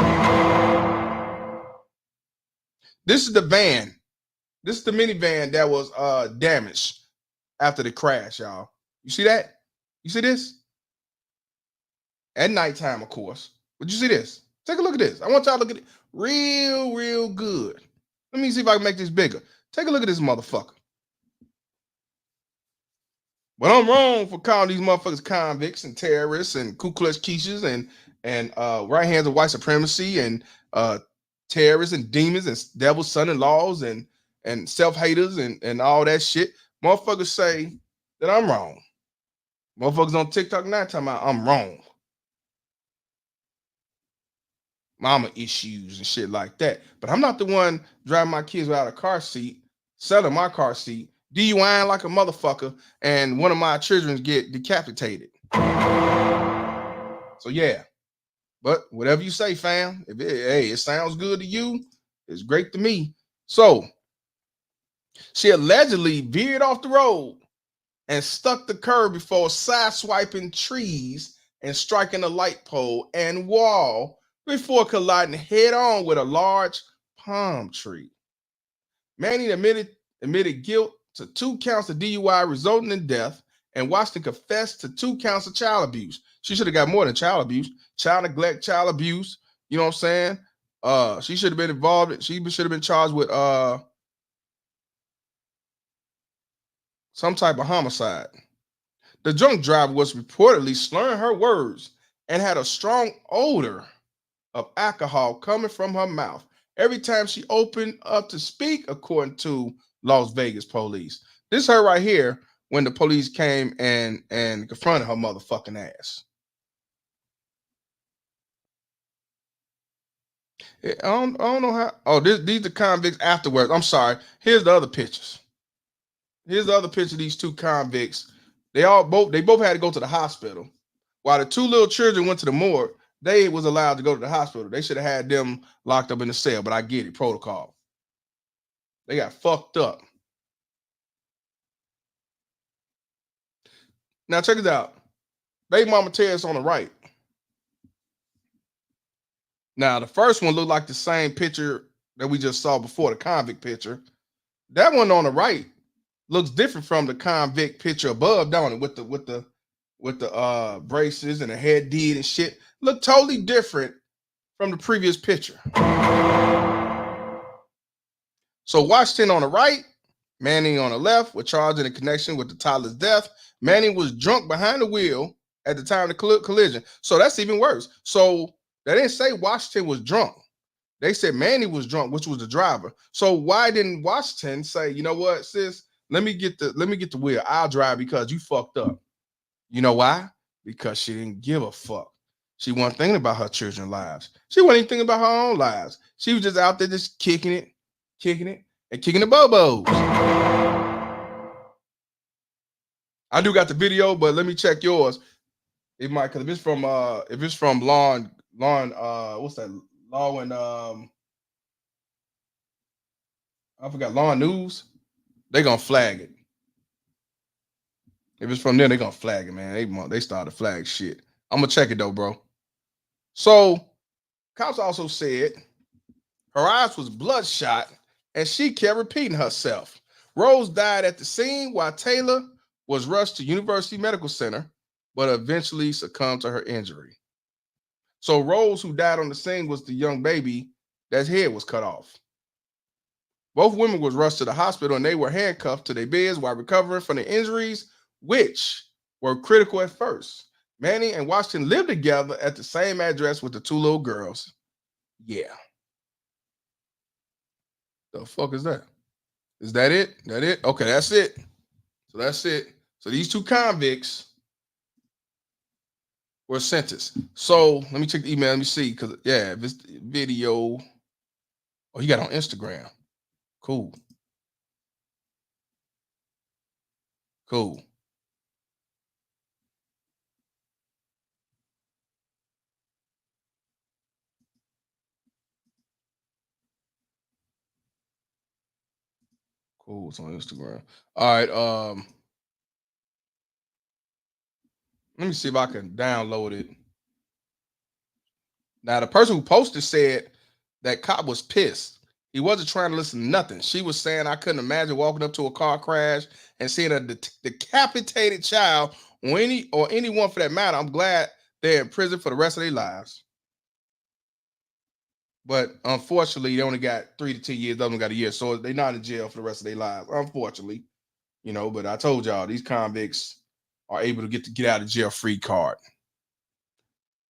This is the van. This is the minivan that was damaged after the crash, y'all. You see that? You see this? At nighttime, of course. But you see this? Take a look at this. I want y'all to look at it real good. Let me see if I can make this bigger. Take a look at this motherfucker. But I'm wrong for calling these motherfuckers convicts and terrorists and Ku Klux Keishas and right hands of white supremacy and terrorists and demons and devil's son-in-laws and self-haters and all that shit. Motherfuckers say that I'm wrong. Motherfuckers on TikTok now talking about I'm wrong. Mama issues and shit like that. But I'm not the one driving my kids without a car seat, selling my car seat, DUI like a motherfucker, and one of my children get decapitated. So yeah. But whatever you say, fam, if it sounds good to you, it's great to me. So she allegedly veered off the road and stuck the curb before sideswiping trees and striking a light pole and wall before colliding head on with a large palm tree. Manning admitted guilt to 2 counts of DUI resulting in death, and Washington confessed to 2 counts of child abuse. She should have got more than child abuse, child neglect, child abuse. You know what I'm saying? She should have been involved. She should have been charged with some type of homicide. The drunk driver was reportedly slurring her words and had a strong odor of alcohol coming from her mouth every time she opened up to speak, according to Las Vegas police. This is her right here when the police came and confronted her motherfucking ass. I don't know how. Oh, these are convicts afterwards. I'm sorry. Here's the other pictures. Here's the other picture of these 2 convicts. They both had to go to the hospital. While the 2 little children went to the morgue, they was allowed to go to the hospital. They should have had them locked up in the cell, but I get it, protocol. They got fucked up. Now check this out. Baby mama Terrence on the right. Now the first one looked like the same picture that we just saw before, the convict picture. That one on the right looks different from the convict picture above, don't it? With the braces and the head did and shit. Look totally different from the previous picture. So Washington on the right, Manning on the left were charged in connection with the toddler's death. Manning was drunk behind the wheel at the time of the collision. So that's even worse. So they didn't say Washington was drunk. They said Manning was drunk, which was the driver. So why didn't Washington say, you know what, sis, let me get the wheel. I'll drive because you fucked up. You know why? Because she didn't give a fuck. She wasn't thinking about her children's lives. She wasn't even thinking about her own lives. She was just out there just kicking it, and kicking the bobos. I do got the video, but let me check yours. It might, because if it's from Law and what's that? Law and I forgot, Law and News. They gonna flag it. If it's from there, they gonna flag it, man. They started to flag shit. I'm gonna check it though, bro. So cops also said her eyes was bloodshot and she kept repeating herself. Rose died at the scene while Taylor was rushed to University Medical Center, but eventually succumbed to her injury. So Rose, who died on the scene, was the young baby that's head was cut off. Both women was rushed to the hospital and they were handcuffed to their beds while recovering from the injuries, which were critical at first. Manning and Washington lived together at the same address with the 2 little girls. Yeah. The fuck is that? Is that it? That it? Okay, that's it. So that's it. So these 2 convicts were sentenced. So let me check the email. Let me see. Because, yeah, this video. Oh, you got it on Instagram. Cool. Cool. Cool. It's on Instagram. All right. Let me see if I can download it. Now, the person who posted said that cop was pissed. He wasn't trying to listen to nothing. She was saying, I couldn't imagine walking up to a car crash and seeing a decapitated child or anyone for that matter. I'm glad they're in prison for the rest of their lives. But unfortunately, they only got 3 to 10 years. They only got a year. So they're not in jail for the rest of their lives, unfortunately. You know, but I told y'all, these convicts are able to get out of jail free card.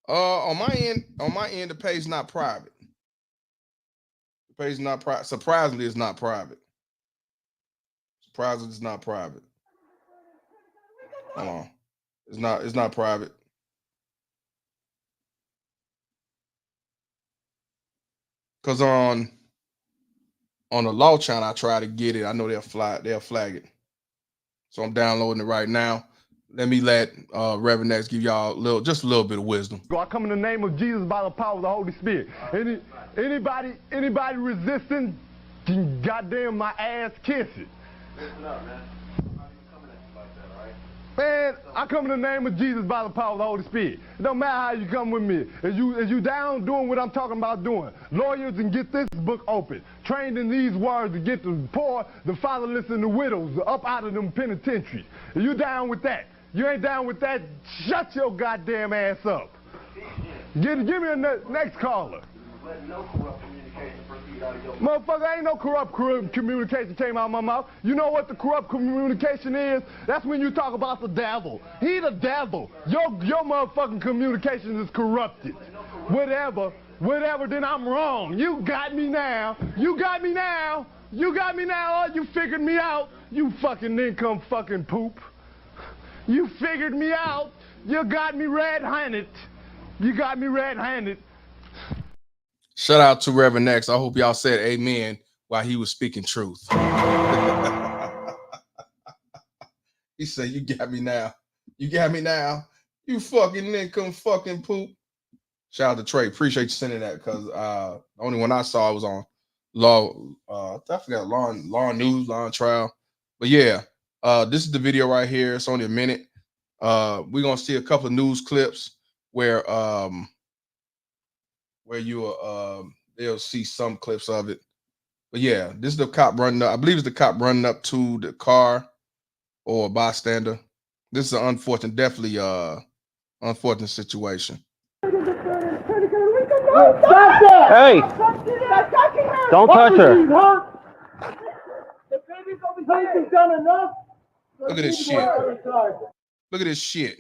On my end, the page is not private. The page is not private. Surprisingly, it's not private. Surprisingly, it's not private. Hold on. It's not private. Because on the law channel, I try to get it. I know they'll flag it. So I'm downloading it right now. Let me let Reverend X give y'all just a little bit of wisdom. I come in the name of Jesus by the power of the Holy Spirit. Anybody resisting, goddamn my ass kiss it. Listen up, man. I'm not even coming at you like that, all right? Man, I come in the name of Jesus by the power of the Holy Spirit. It don't matter how you come with me. If you down doing what I'm talking about doing, lawyers, and get this book open. trained in these words to get the poor, the fatherless, and the widows up out of them penitentiaries. Are you down with that? You ain't down with that? Shut your goddamn ass up. Give me a next caller. Let no corrupt communication proceed out of your mouth. Motherfucker, ain't no corrupt communication came out of my mouth. You know what the corrupt communication is? That's when you talk about the devil. He the devil. Your motherfucking communication is corrupted. Whatever, then I'm wrong. You got me now. You got me now. You got me now. Oh, you figured me out. You fucking nincomb fucking poop. You figured me out. You got me red-handed. You got me red-handed. Shout out to Reverend X. I hope y'all said amen while he was speaking truth. He said, you got me now. You got me now. You fucking nincomb fucking poop. Shout out to Trey. Appreciate you sending that, because the only one I saw was on Law, I forgot, Law News, Law and Trial. But yeah, this is the video right here. It's only a minute. We're gonna see a couple of news clips where they'll see some clips of it. But yeah, this is the cop running up. I believe it's the cop running up to the car or a bystander. This is an unfortunate, definitely unfortunate situation. Hey! Don't touch her. Look at this shit. Look at this shit.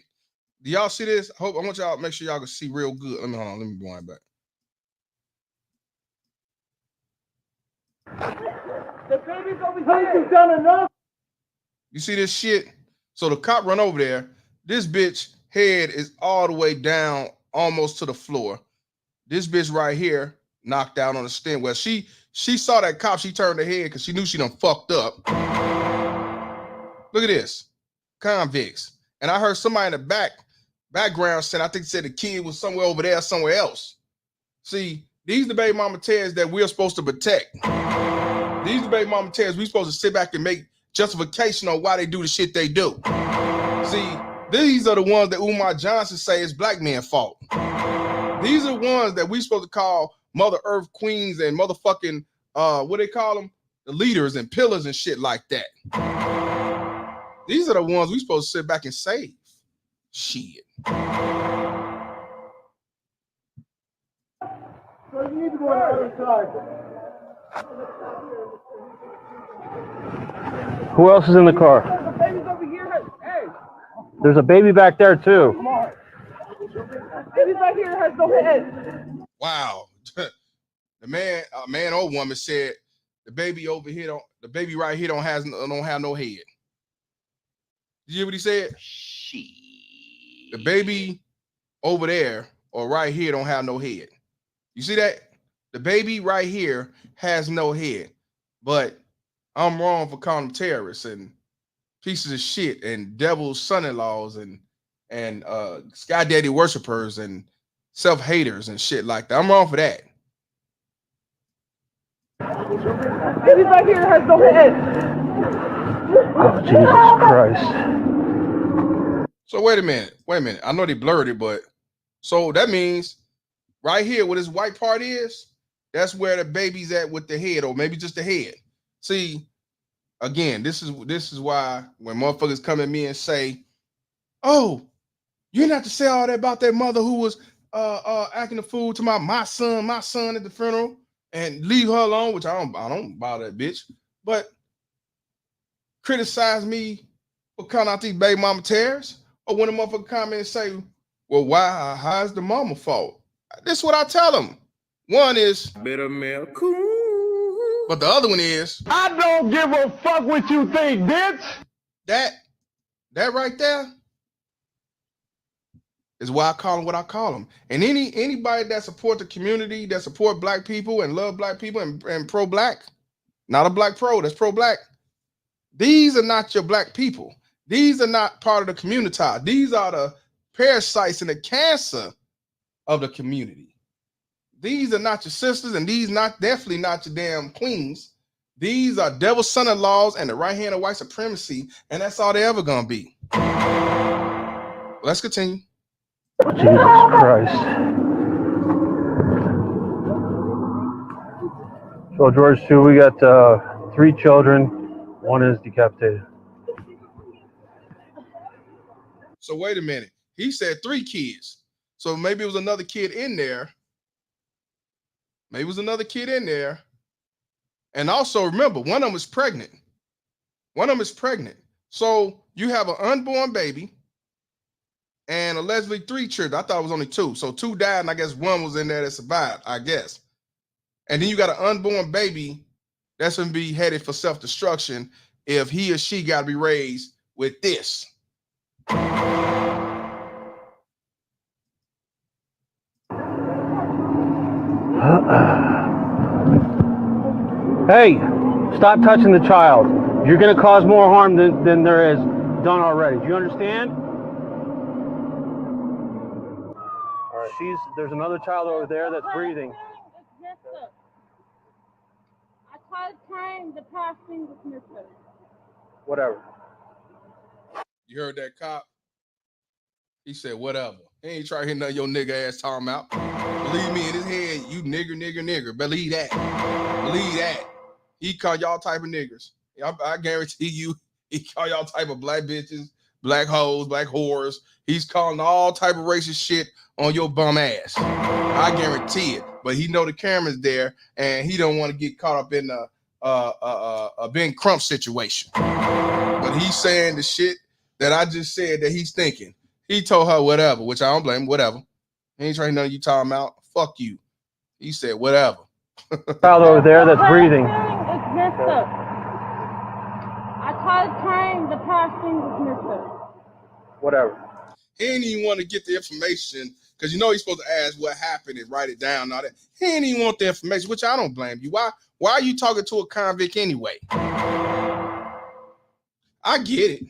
Do y'all see this? I want y'all to make sure y'all can see real good. Hold on. Let me wind back. The baby's over here. You've done enough. You see this shit? So the cop run over there. This bitch head is all the way down, almost to the floor. This bitch right here knocked out on the stem. Well, she saw that cop. She turned her head because she knew she done fucked up. Look at this. Convicts. And I heard somebody in the background saying, I think said the kid was somewhere over there, somewhere else. See, these the baby mama tears that we're supposed to protect. These the baby mama tears we're supposed to sit back and make justification on why they do the shit they do. See, these are the ones that Umar Johnson say is black men's fault. These are the ones that we supposed to call Mother Earth queens and motherfucking, what they call them? The leaders and pillars and shit like that. These are the ones we supposed to sit back and save. Shit. So you need to go on the other side. Who else is in the car? The baby's over here. Hey. There's a baby back there too. Come on. Baby's right here has no head. Wow. A man or woman said the baby over here the baby right here don't have no head. Did you hear what he said? The baby over there or right here don't have no head. You see that? The baby right here has no head. But I'm wrong for calling them terrorists and pieces of shit and devil's son-in-laws and sky daddy worshipers and self-haters and shit like that. I'm wrong for that. Baby's right here has no head. Oh, Jesus Christ. So wait a minute. I know they blurred it, but so that means right here where this white part is, that's where the baby's at with the head, or maybe just the head. See, again, this is why when motherfuckers come at me and say, oh, you didn't have to say all that about that mother who was acting a fool to my son at the funeral, and leave her alone, which I don't bother that bitch, but criticize me for calling out these baby mama terrorists, or when a motherfucker come in and say, well, how's the mama fault? This is what I tell them. One is bitter milk, but the other one is I don't give a fuck what you think, bitch. That right there is why I call them what I call them. And anybody that support the community, that support black people and love black people and pro-black, not a black pro, that's pro-black. These are not your black people. These are not part of the community. These are the parasites and the cancer of the community. These are not your sisters, and these definitely not your damn queens. These are devil's son-in-laws and the right hand of white supremacy, and that's all they ever gonna be. Let's continue. Jesus Christ. So George, too, we got 3 children. 1 is decapitated. So wait a minute. He said 3 kids. So maybe it was another kid in there. Maybe it was another kid in there. And also remember, one of them is pregnant. One of them is pregnant. So you have an unborn baby and allegedly 3 children. I thought it was only 2. So 2 died, and I guess 1 was in there that survived, I guess. And then you got an unborn baby that's going to be headed for self-destruction if he or she got to be raised with this. Hey, stop touching the child. You're going to cause more harm than there is done already. Do you understand? All right. There's another child over there that's breathing. I tried trying the passing dismissal. Whatever. You heard that cop? He said, whatever. He ain't trying to hit nothing your nigga ass talking about. Believe me, in his head, you nigger. Believe that. Believe that. He call y'all type of niggers. I guarantee you, he call y'all type of black bitches, black hoes, black whores. He's calling all type of racist shit on your bum ass. I guarantee it. But he know the camera's there, and he don't want to get caught up in a Ben Crump situation. But he's saying the shit that I just said that he's thinking. He told her whatever, which I don't blame him, whatever. He ain't trying to know you talking about. Fuck you. He said whatever. Child over there that's breathing. I tried trying the passing dismissal. Whatever. He ain't even want to get the information because you know he's supposed to ask what happened and write it down and all that. He ain't even want the information, which I don't blame you. Why are you talking to a convict anyway? I get it.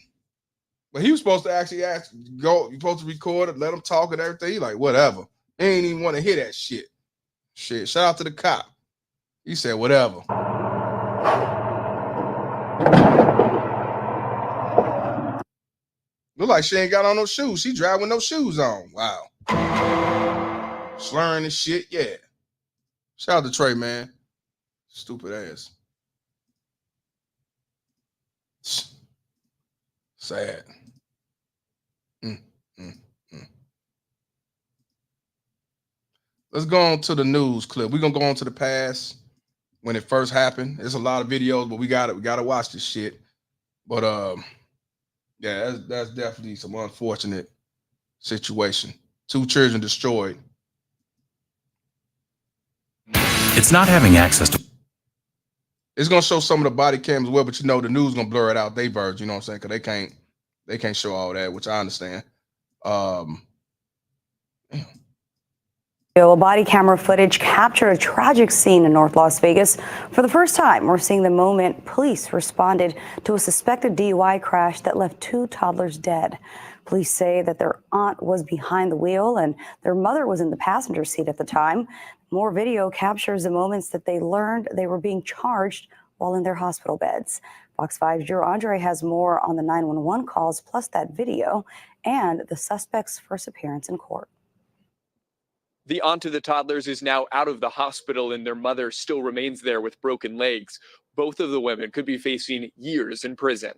But he was supposed to actually ask, you're supposed to record it, let him talk and everything. He like, whatever. He ain't even want to hear that shit. Shit, shout out to the cop. He said, whatever. Look like she ain't got on no shoes. She drive with no shoes on. Wow. Slurring and shit, yeah. Shout out to Trey, man. Stupid ass. Sad. Let's go on to the news clip. We're gonna go on to the past when it first happened. There's a lot of videos, but we gotta watch this shit. But yeah, that's definitely some unfortunate situation. 2 children destroyed. It's not having access to. It's gonna show some of the body cams as well, but you know the news gonna blur it out. They verge, you know what I'm saying? Because they can't show all that, which I understand. Body camera footage captured a tragic scene in North Las Vegas. For the first time, we're seeing the moment police responded to a suspected DUI crash that left 2 toddlers dead. Police say that their aunt was behind the wheel and their mother was in the passenger seat at the time. More video captures the moments that they learned they were being charged while in their hospital beds. Fox 5's Drew Andre has more on the 911 calls, plus that video and the suspect's first appearance in court. The aunt of the toddlers is now out of the hospital and their mother still remains there with broken legs. Both of the women could be facing years in prison.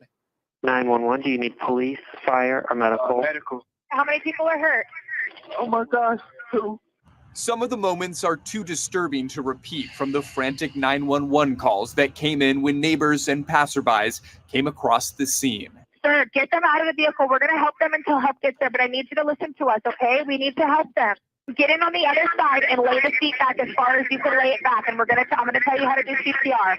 911, do you need police, fire, or medical? Medical. How many people are hurt? Oh my gosh, 2. Some of the moments are too disturbing to repeat from the frantic 911 calls that came in when neighbors and passerbys came across the scene. Sir, get them out of the vehicle. We're going to help them until help gets there, but I need you to listen to us, okay? We need to help them. Get in on the other side and lay the seat back as far as you can lay it back, and I'm going to tell you how to do CPR.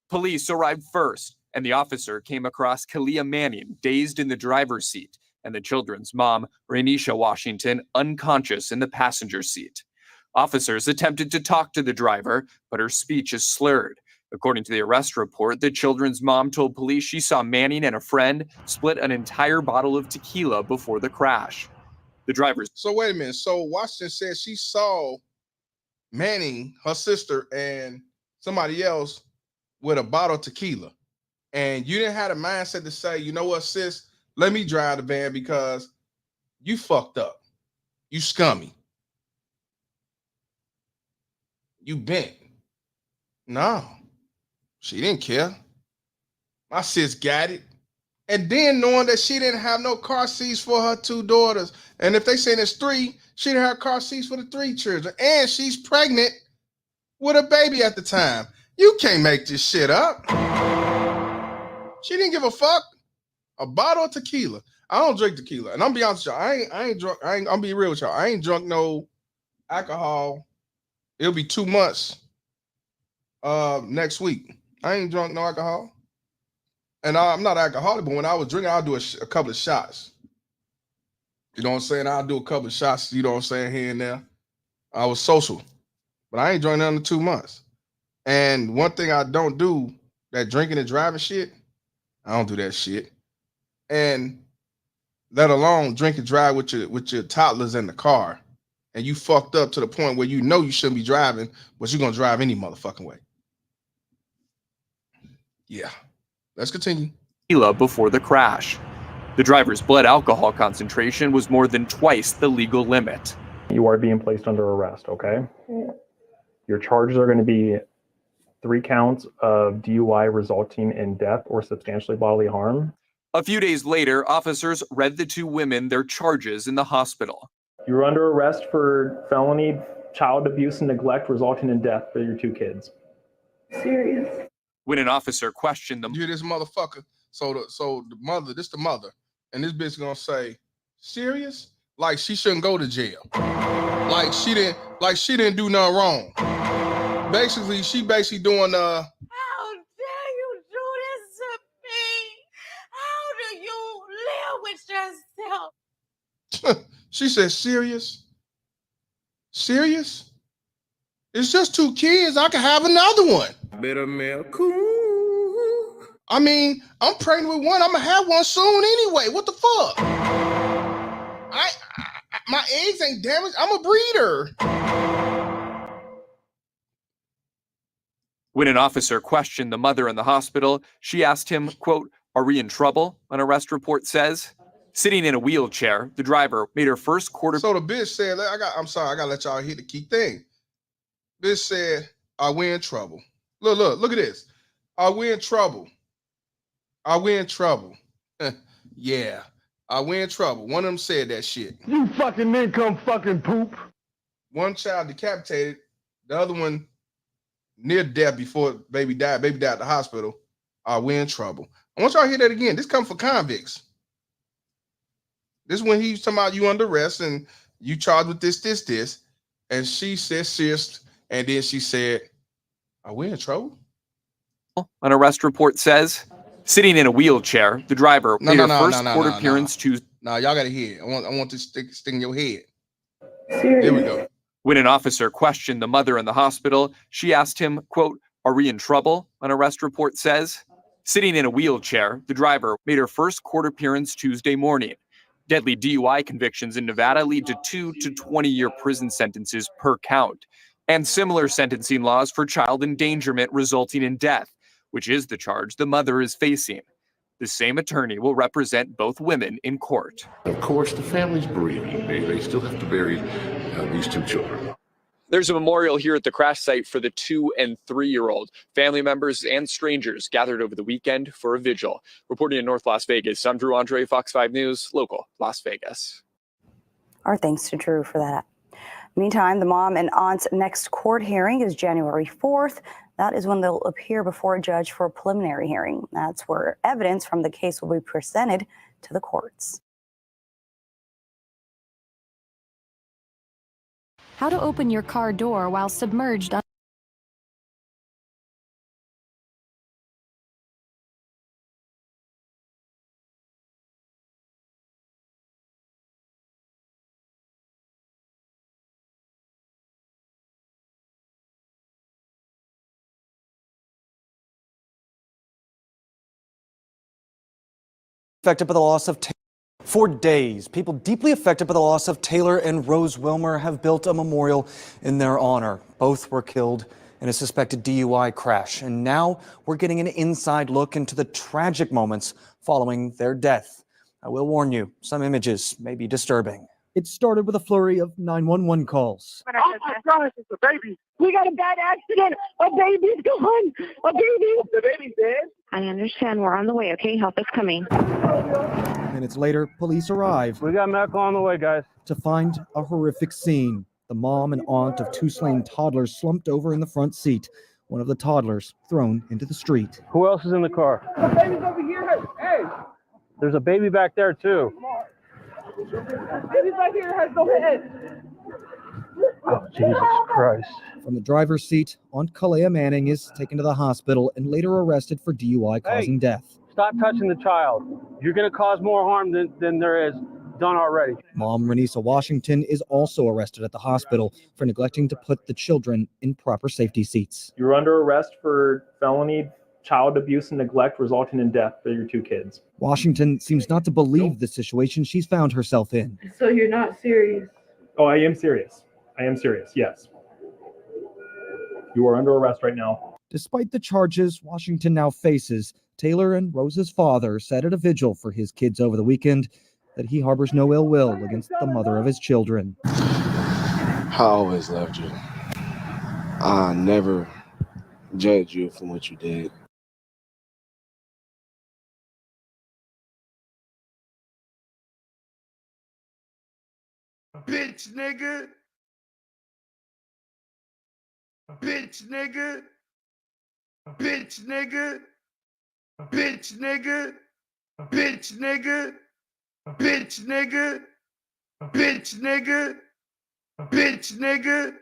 Police arrived first, and the officer came across Kaleah Manning, dazed in the driver's seat, and the children's mom, Raenysa Washington, unconscious in the passenger seat. Officers attempted to talk to the driver, but her speech is slurred. According to the arrest report, the children's mom told police she saw Manning and a friend split an entire bottle of tequila before the crash. The drivers. So wait a minute. So Washington said she saw Manning, her sister, and somebody else with a bottle of tequila. And you didn't have the mindset to say, you know what, sis, let me drive the van because you fucked up. You scummy. You bent. No. She didn't care. My sis got it. And then knowing that she didn't have no car seats for her 2 daughters. And if they say there's 3, she didn't have car seats for the 3 children. And she's pregnant with a baby at the time. You can't make this shit up. She didn't give a fuck. A bottle of tequila. I don't drink tequila. And I'm be honest with y'all. I ain't drunk. I'm be real with y'all. I ain't drunk no alcohol. It'll be 2 months next week. I ain't drunk no alcohol. And I'm not alcoholic, but when I was drinking, I'll do a couple of shots. You know what I'm saying? I'll do a couple of shots, you know what I'm saying, here and there. I was social, but I ain't drank nothing in 2 months. And one thing I don't do, that drinking and driving shit, I don't do that shit. And let alone drink and drive with your toddlers in the car. And you fucked up to the point where you know you shouldn't be driving, but you're going to drive any motherfucking way. Yeah. Let's continue. Before the crash. The driver's blood alcohol concentration was more than twice the legal limit. You are being placed under arrest, okay? Your charges are going to be 3 counts of DUI resulting in death or substantially bodily harm. A few days later, officers read the 2 women their charges in the hospital. You're under arrest for felony child abuse and neglect resulting in death for your 2 kids. Serious? When an officer questioned them, you this motherfucker. So the mother, this the mother, and this bitch gonna say, serious? Like she shouldn't go to jail. Like she didn't do nothing wrong. Basically, she doing How dare you do this to me? How do you live with yourself? She said, serious? Serious? It's just 2 kids. I can have another one. Better milk. I mean, I'm pregnant with one. I'm gonna have one soon anyway. What the fuck? My eggs ain't damaged. I'm a breeder. when an officer questioned the mother in the hospital, she asked him, quote, "Are we in trouble?" An arrest report says. Sitting in a wheelchair, the driver made her first quarter. So the bitch said, I'm sorry, I gotta let y'all hear the key thing. Bitch said, "Are we in trouble?" Look at this. Are we in trouble? Are we in trouble? Yeah. Are we in trouble? One of them said that shit. You fucking income fucking poop. One child decapitated, the other one near death before baby died. Baby died at the hospital. Are we in trouble? I want y'all to hear that again. This comes for convicts. This is when he's talking about you under arrest and you charged with this. And she said, sis, and then she said, "Are we in trouble?" An arrest report says. Sitting in a wheelchair, the driver made her first court appearance Tuesday. No, y'all gotta hear it. I want this stick in your head. Here we go. When an officer questioned the mother in the hospital, she asked him, quote, "Are we in trouble?" An arrest report says. Sitting in a wheelchair, the driver made her first court appearance Tuesday morning. Deadly DUI convictions in Nevada lead to 2 to 20-year prison sentences per count, and similar sentencing laws for child endangerment resulting in death, which is the charge the mother is facing. The same attorney will represent both women in court. Of course, the family's bereaving. They still have to bury these 2 children. There's a memorial here at the crash site for the 2- and 3-year-old. Family members and strangers gathered over the weekend for a vigil. Reporting in North Las Vegas, I'm Drew Andre, Fox 5 News, local Las Vegas. Our thanks to Drew for that. Meantime, the mom and aunt's next court hearing is January 4th. That is when they'll appear before a judge for a preliminary hearing. That's where evidence from the case will be presented to the courts. How to open your car door while submerged under affected by the loss of Taylor. For days, people deeply affected by the loss of Taylor and Rose Wilmer have built a memorial in their honor. Both were killed in a suspected DUI crash, and now we're getting an inside look into the tragic moments following their death. I will warn you, some images may be disturbing. It started with a flurry of 911 calls. Oh my gosh, it's a baby. We got a bad accident. A baby's gone. A baby. The baby's dead. I understand. We're on the way, okay? Help is coming. Minutes later, police arrive. We got medical on the way, guys. To find a horrific scene. The mom and aunt of two slain toddlers slumped over in the front seat. One of the toddlers thrown into the street. Who else is in the car? The baby's over here. Hey. There's a baby back there, too. Baby's right here. Has no head. Oh, Jesus Christ. From the driver's seat, Aunt Kaleah Manning is taken to the hospital and later arrested for DUI causing death. Stop touching the child. You're going to cause more harm than there is done already. Mom Raenysa Washington is also arrested at the hospital for neglecting to put the children in proper safety seats. You're under arrest for felony child abuse and neglect resulting in death for your two kids. Washington seems not to believe the situation she's found herself in. So you're not serious? Oh, I am serious. I am serious, yes. You are under arrest right now. Despite the charges Washington now faces, Taylor and Rose's father said at a vigil for his kids over the weekend that he harbors no ill will against the mother of his children. I always loved you. I never judged you for what you did. Bitch nigga. Bitch nigga. Bitch nigga. Bitch nigga. Bitch nigga. Bitch nigga. Bitch nigga. Bitch nigga.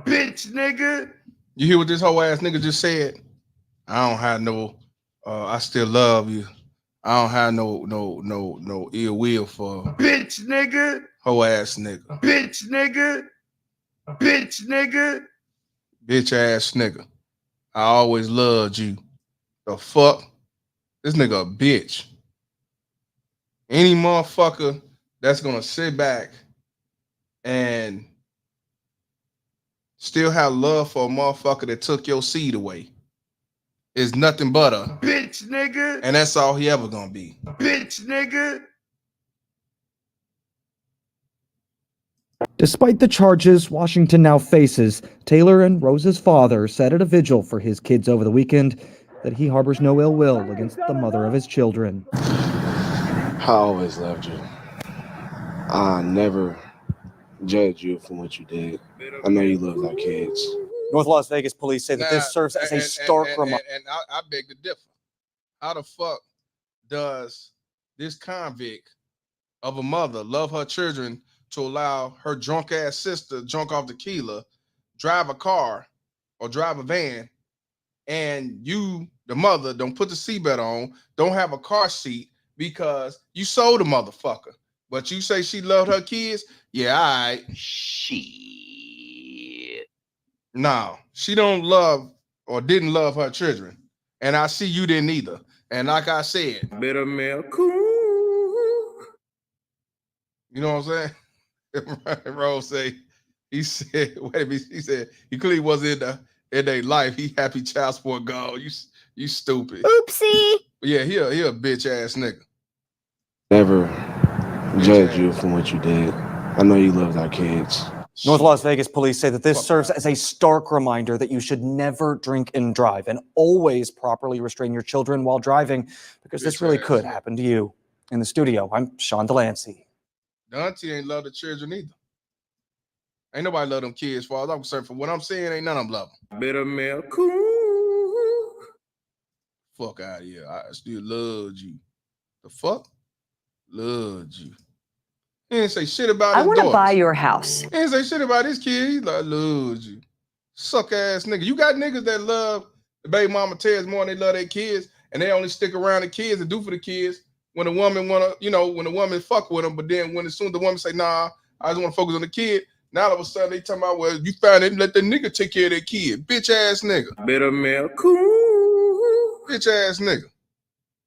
Bitch nigga. You hear what this whole ass nigga just said? I don't have no I still love you. I don't have no ill will for bitch nigga. Whole ass nigga. Bitch nigga. Bitch nigga. Bitch ass nigga. I always loved you. The fuck? This nigga a bitch. Any motherfucker that's gonna sit back and still have love for a motherfucker that took your seed away is nothing but a bitch nigga. And that's all he ever gonna be. Bitch nigga. Despite the charges Washington now faces, Taylor and Rose's father said at a vigil for his kids over the weekend that he harbors no ill will against the mother of his children. I always loved you. I never judged you for what you did. I know you love our kids. North Las Vegas police say that this serves as a stark reminder. And I beg to differ. How the fuck does this convict of a mother love her children to allow her drunk ass sister, drunk off tequila, drive a car or drive a van, and you, the mother, don't put the seatbelt on, don't have a car seat because you sold the motherfucker. But you say she loved her kids? Yeah, all right. Shit. No, she don't love or didn't love her children. And I see you didn't either. And like I said, better milk. You know what I'm saying? Rose say, he said, wait a minute, he said he clearly wasn't in their life. He happy child support goal. You stupid. Oopsie. Yeah, he a bitch ass nigga. Never judge you for what you did. I know you loved our kids. North Las Vegas police say that this serves as a stark reminder that you should never drink and drive and always properly restrain your children while driving, because this really could happen to you. In the studio, I'm Sean Delancey. The auntie ain't love the children either. Ain't nobody love them kids, far as I'm concerned. For what I'm saying, ain't none of them love them. Better milk. Fuck out of here. I still love you. The fuck? Loved you. He didn't say shit about his I want to daughters. buy your house. He didn't say shit about his kid. He like, loved you. Suck ass nigga. You got niggas that love the baby mama Tez more than they love their kids, and they only stick around the kids and do for the kids when a woman wanna, when a woman fuck with them, but then as soon as the woman say, nah, I just want to focus on the kid, now all of a sudden they talking about, well, you found it and let the nigga take care of that kid. Bitch ass nigga. Better milk. Bitch ass nigga.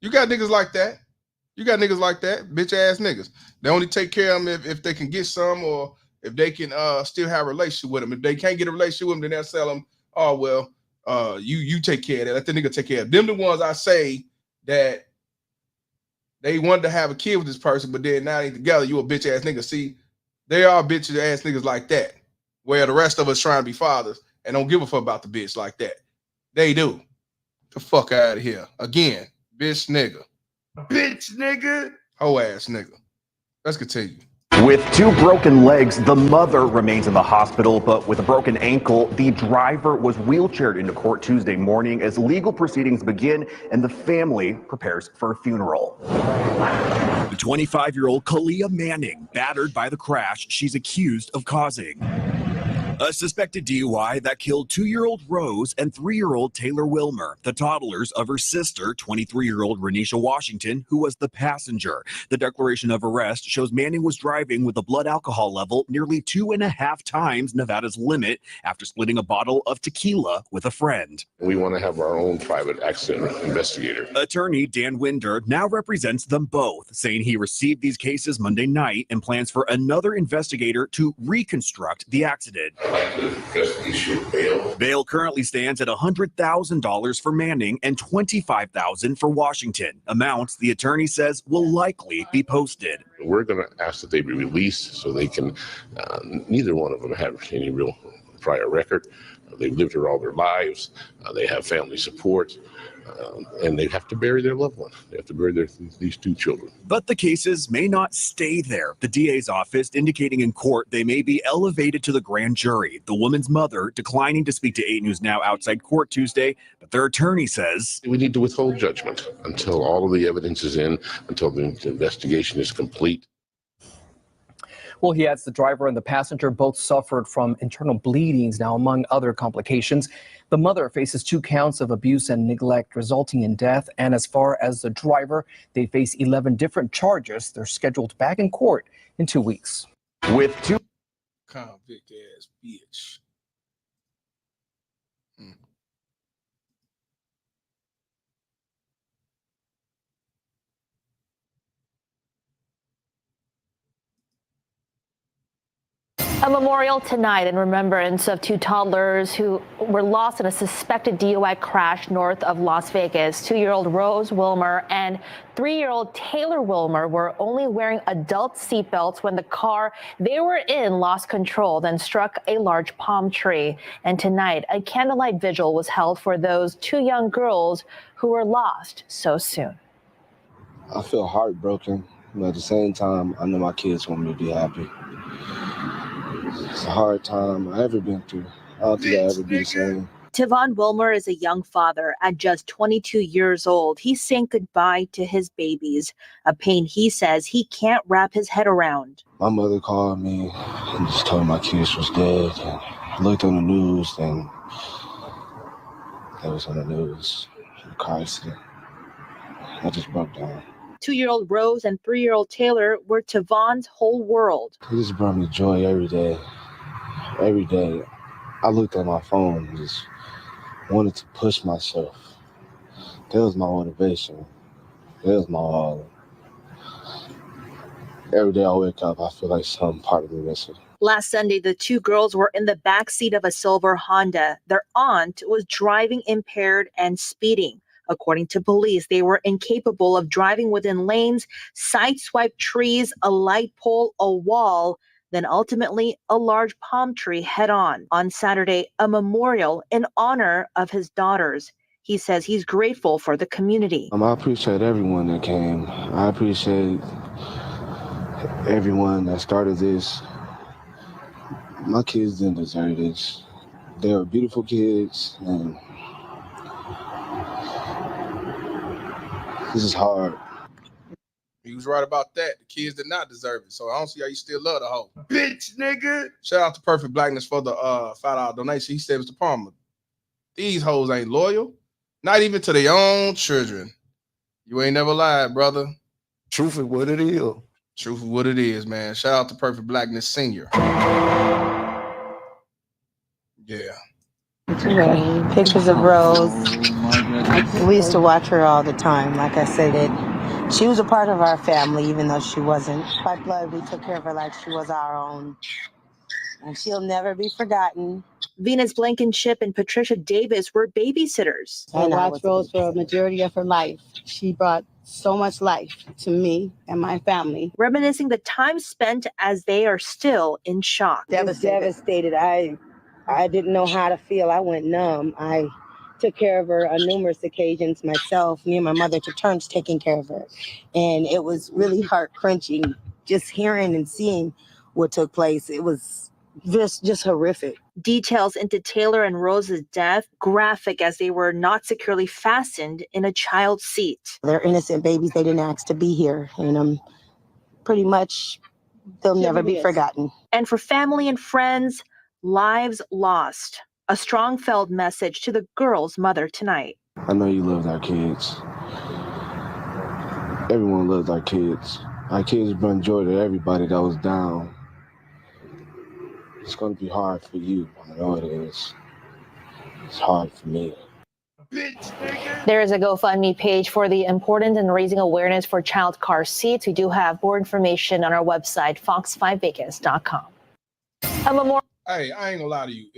You got niggas like that. You got niggas like that, bitch ass niggas. They only take care of them if they can get some, or if they can still have a relationship with them. If they can't get a relationship with them, then they'll sell them. Oh well, you take care of that. Let the nigga take care of them. The ones I say that they wanted to have a kid with this person, but then now they together. You a bitch ass nigga. See, There are bitches ass niggas like that, where the rest of us trying to be fathers and don't give a fuck about the bitch like that. They do. The fuck out of here. Again, bitch nigga. Bitch nigga. Hoe ass nigga. Let's continue. With 2 broken legs, the mother remains in the hospital, but with a broken ankle, the driver was wheelchaired into court Tuesday morning as legal proceedings begin and the family prepares for a funeral. The 25-year-old Kaleah Manning, battered by the crash she's accused of causing. A suspected DUI that killed 2-year-old Rose and 3-year-old Taylor Wilmer, the toddlers of her sister, 23-year-old Raenysa Washington, who was the passenger. The declaration of arrest shows Manning was driving with a blood alcohol level nearly 2.5 times Nevada's limit after splitting a bottle of tequila with a friend. We want to have our own private accident investigator. Attorney Dan Winder now represents them both, saying he received these cases Monday night and plans for another investigator to reconstruct the accident. Bail currently stands at $100,000 for Manning and $25,000 for Washington. Amounts the attorney says will likely be posted. We're going to ask that they be released so they can, neither one of them have any real prior record. They've lived here all their lives. They have family support. And they have to bury their loved one. They have to bury these 2 children. But the cases may not stay there. The DA's office indicating in court they may be elevated to the grand jury. The woman's mother declining to speak to 8 News Now outside court Tuesday, but their attorney says we need to withhold judgment until all of the evidence is in, until the investigation is complete. Well, he adds the driver and the passenger both suffered from internal bleedings now, among other complications. The mother faces 2 counts of abuse and neglect resulting in death. And as far as the driver, they face 11 different charges. They're scheduled back in court in 2 weeks. With 2 convict ass bitch. A memorial tonight in remembrance of 2 toddlers who were lost in a suspected DUI crash north of Las Vegas. 2-year-old Rose Wilmer and 3-year-old Taylor Wilmer were only wearing adult seatbelts when the car they were in lost control, then struck a large palm tree. And tonight, a candlelight vigil was held for those 2 young girls who were lost so soon. I feel heartbroken, but at the same time, I know my kids want me to be happy. It's a hard time I've ever been through. I don't think I'll ever be the same. Tavon Wilmer is a young father. At just 22 years old, he's saying goodbye to his babies, a pain he says he can't wrap his head around. My mother called me and just told me my kids was dead. And I looked on the news and that was on the news. A car accident. I just broke down. 2-year-old Rose and 3-year-old Taylor were Tavon's whole world. It just brought me joy every day. Every day. I looked at my phone and just wanted to push myself. That was my motivation. That was my all. Every day I wake up, I feel like some part of me missing. Last Sunday, the 2 girls were in the backseat of a silver Honda. Their aunt was driving impaired and speeding. According to police, they were incapable of driving within lanes, sideswiped trees, a light pole, a wall, then ultimately a large palm tree head-on. On Saturday, a memorial in honor of his daughters. He says he's grateful for the community. I appreciate everyone that came. I appreciate everyone that started this. My kids didn't deserve this. They were beautiful kids, and this is hard. He was right about that. The kids did not deserve it. So I don't see how you still love the hoe. Bitch, nigga. Shout out to Perfect Blackness for the $5 donation. He said, Mr. Palmer, these hoes ain't loyal. Not even to their own children. You ain't never lied, brother. Truth is what it is. Truth is what it is, man. Shout out to Perfect Blackness Senior. Yeah. Pictures of Rose. We used to watch her all the time. Like I said, she was a part of our family, even though she wasn't. By blood, we took care of her like she was our own. And she'll never be forgotten. Venus Blankenship and Patricia Davis were babysitters. I watched Rose for a majority of her life. She brought so much life to me and my family. Reminiscing the time spent as they are still in shock. Devastated. I didn't know how to feel. I went numb. I took care of her on numerous occasions myself. Me and my mother took turns taking care of her. And it was really heart-crunching just hearing and seeing what took place. It was just horrific. Details into Taylor and Rose's death graphic as they were not securely fastened in a child's seat. They're innocent babies. They didn't ask to be here. And pretty much they'll never be forgotten. And for family and friends, lives lost. A strong felt message to the girl's mother tonight. I know you loved our kids. Everyone loves our kids. Our kids bring joy to everybody that was down. It's going to be hard for you. I know it is. It's hard for me. There is a GoFundMe page for the importance in raising awareness for child car seats. We do have more information on our website, fox5vegas.com. Hey, I ain't gonna lie to you.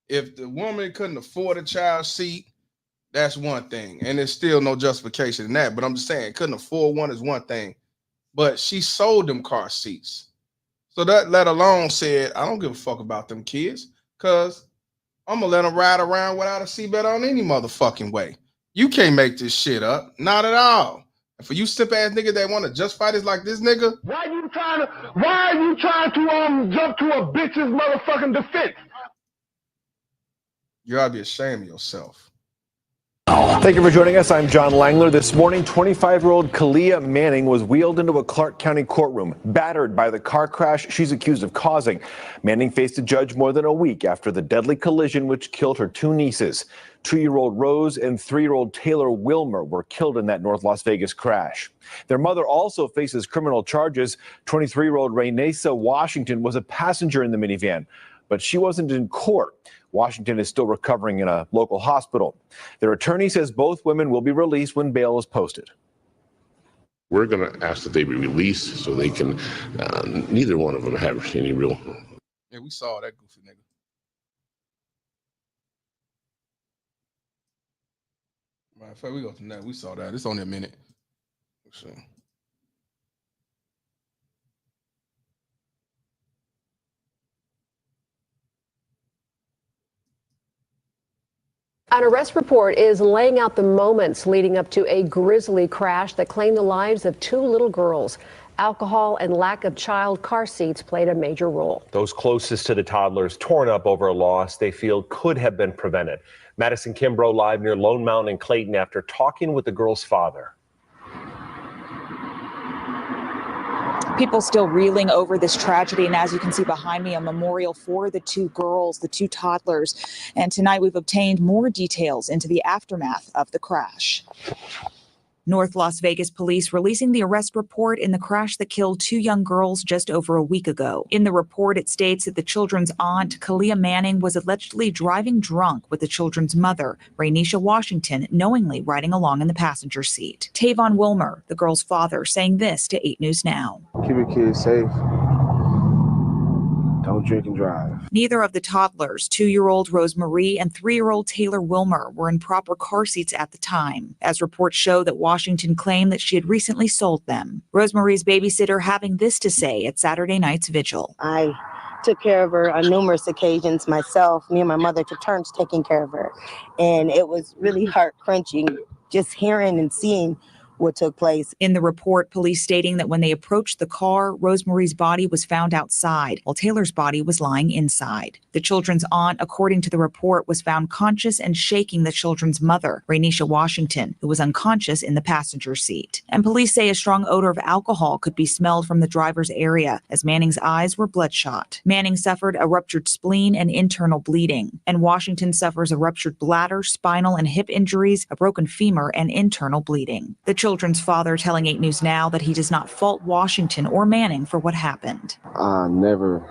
If the woman couldn't afford a child seat, that's one thing, and there's still no justification in that. But I'm just saying, couldn't afford one is one thing, but she sold them car seats. So that, let alone said, I don't give a fuck about them kids, because I'm going to let them ride around without a seatbelt on any motherfucking way. You can't make this shit up. Not at all. And for you simp-ass niggas that want to justify this like this nigga. Why are you trying to jump to a bitch's motherfucking defense? You ought to be ashamed of yourself. Thank you for joining us. I'm John Langler. This morning, 25-year-old Kaleah Manning was wheeled into a Clark County courtroom, battered by the car crash she's accused of causing. Manning faced a judge more than a week after the deadly collision which killed her two nieces. 2-year-old Rose and 3-year-old Taylor Wilmer were killed in that North Las Vegas crash. Their mother also faces criminal charges. 23-year-old Raenysa Washington was a passenger in the minivan, but she wasn't in court. Washington is still recovering in a local hospital. Their attorney says both women will be released when bail is posted. We're going to ask that they be released so they can, neither one of them have any real. Yeah, we saw that goofy nigga. Matter of fact, we go to that. We saw that. It's only a minute. So. An arrest report is laying out the moments leading up to a grisly crash that claimed the lives of 2 little girls. Alcohol and lack of child car seats played a major role. Those closest to the toddlers torn up over a loss they feel could have been prevented. Madison Kimbrough live near Lone Mountain in Clayton after talking with the girl's father. People still reeling over this tragedy, and as you can see behind me, a memorial for the 2 girls, the 2 toddlers. And tonight we've obtained more details into the aftermath of the crash. North Las Vegas police releasing the arrest report in the crash that killed 2 young girls just over a week ago. In the report, it states that the children's aunt, Kaleah Manning, was allegedly driving drunk with the children's mother, Raenysa Washington, knowingly riding along in the passenger seat. Tavon Wilmer, the girl's father, saying this to 8 News Now. Keep your kids safe. Don't drink and drive. Neither of the toddlers, 2-year-old Rosemarie and 3-year-old Taylor Wilmer, were in proper car seats at the time, as reports show that Washington claimed that she had recently sold them. Rosemarie's babysitter having this to say at Saturday night's vigil. I took care of her on numerous occasions myself. Me and my mother took turns taking care of her. And it was really heart-crunching just hearing and seeing what took place. In the report, police stating that when they approached the car, Rosemarie's body was found outside, while Taylor's body was lying inside. The children's aunt, according to the report, was found conscious and shaking the children's mother, Raenysa Washington, who was unconscious in the passenger seat. And police say a strong odor of alcohol could be smelled from the driver's area, as Manning's eyes were bloodshot. Manning suffered a ruptured spleen and internal bleeding, and Washington suffers a ruptured bladder, spinal and hip injuries, a broken femur, and internal bleeding. The children's father telling 8 News Now that he does not fault Washington or Manning for what happened. I never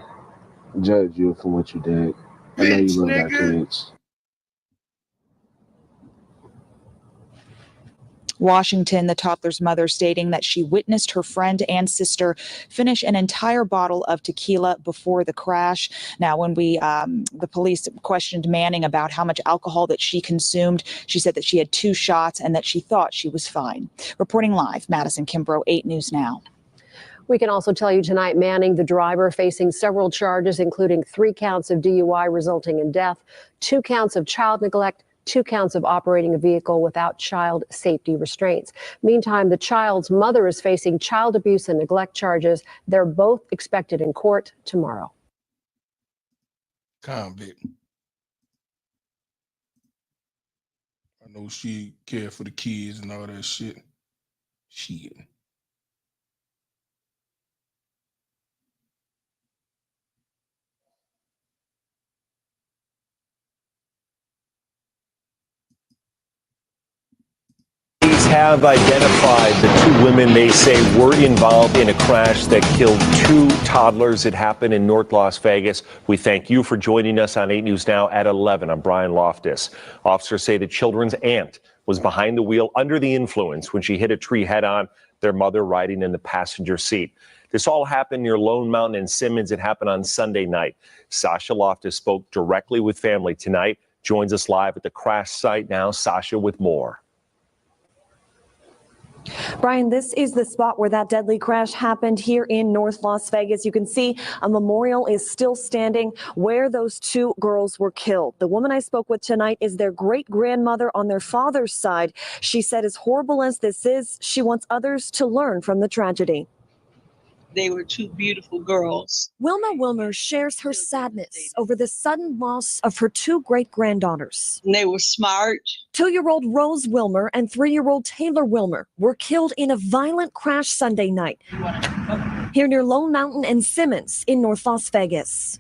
judge you for what you did. I know you love our kids. Washington, the toddler's mother, stating that she witnessed her friend and sister finish an entire bottle of tequila before the crash. Now, when the police questioned Manning about how much alcohol that she consumed, she said that she had 2 shots and that she thought she was fine. Reporting live, Madison Kimbrough, 8 News Now. We can also tell you tonight, Manning, the driver, facing several charges, including 3 counts of DUI resulting in death, 2 counts of child neglect, 2 counts of operating a vehicle without child safety restraints. Meantime, the child's mother is facing child abuse and neglect charges. They're both expected in court tomorrow. Convict. I know she cared for the kids and all that shit. Shit. Police have identified the 2 women they say were involved in a crash that killed 2 toddlers. It happened in North Las Vegas. We thank you for joining us on 8 News Now at 11. I'm Brian Loftus. Officers say the children's aunt was behind the wheel under the influence when she hit a tree head-on, their mother riding in the passenger seat. This all happened near Lone Mountain and Simmons. It happened on Sunday night. Sasha Loftus spoke directly with family tonight, joins us live at the crash site now. Sasha with more. Brian, this is the spot where that deadly crash happened here in North Las Vegas. You can see a memorial is still standing where those 2 girls were killed. The woman I spoke with tonight is their great-grandmother on their father's side. She said, as horrible as this is, she wants others to learn from the tragedy. They were 2 beautiful girls. Wilma Wilmer shares her sadness over the sudden loss of her 2 great-granddaughters. And they were smart. 2-year-old Rose Wilmer and 3-year-old Taylor Wilmer were killed in a violent crash Sunday night here near Lone Mountain and Simmons in North Las Vegas.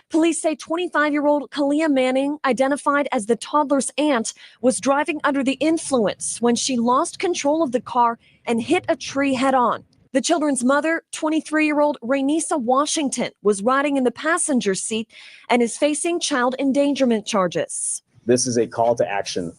Police say 25-year-old Kaleah Manning, identified as the toddler's aunt, was driving under the influence when she lost control of the car and hit a tree head-on. The children's mother, 23-year-old Raenysa Washington, was riding in the passenger seat and is facing child endangerment charges. This is a call to action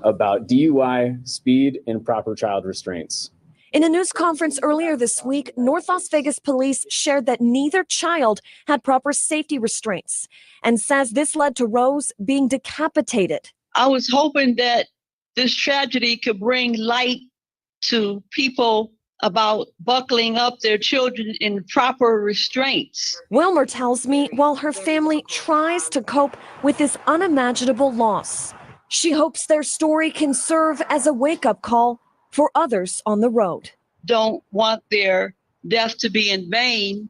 about DUI, speed, and proper child restraints. In a news conference earlier this week, North Las Vegas police shared that neither child had proper safety restraints and says this led to Rose being decapitated. I was hoping that this tragedy could bring light to people about buckling up their children in proper restraints. Wilmer tells me while her family tries to cope with this unimaginable loss, she hopes their story can serve as a wake-up call for others on the road. Don't want their death to be in vain.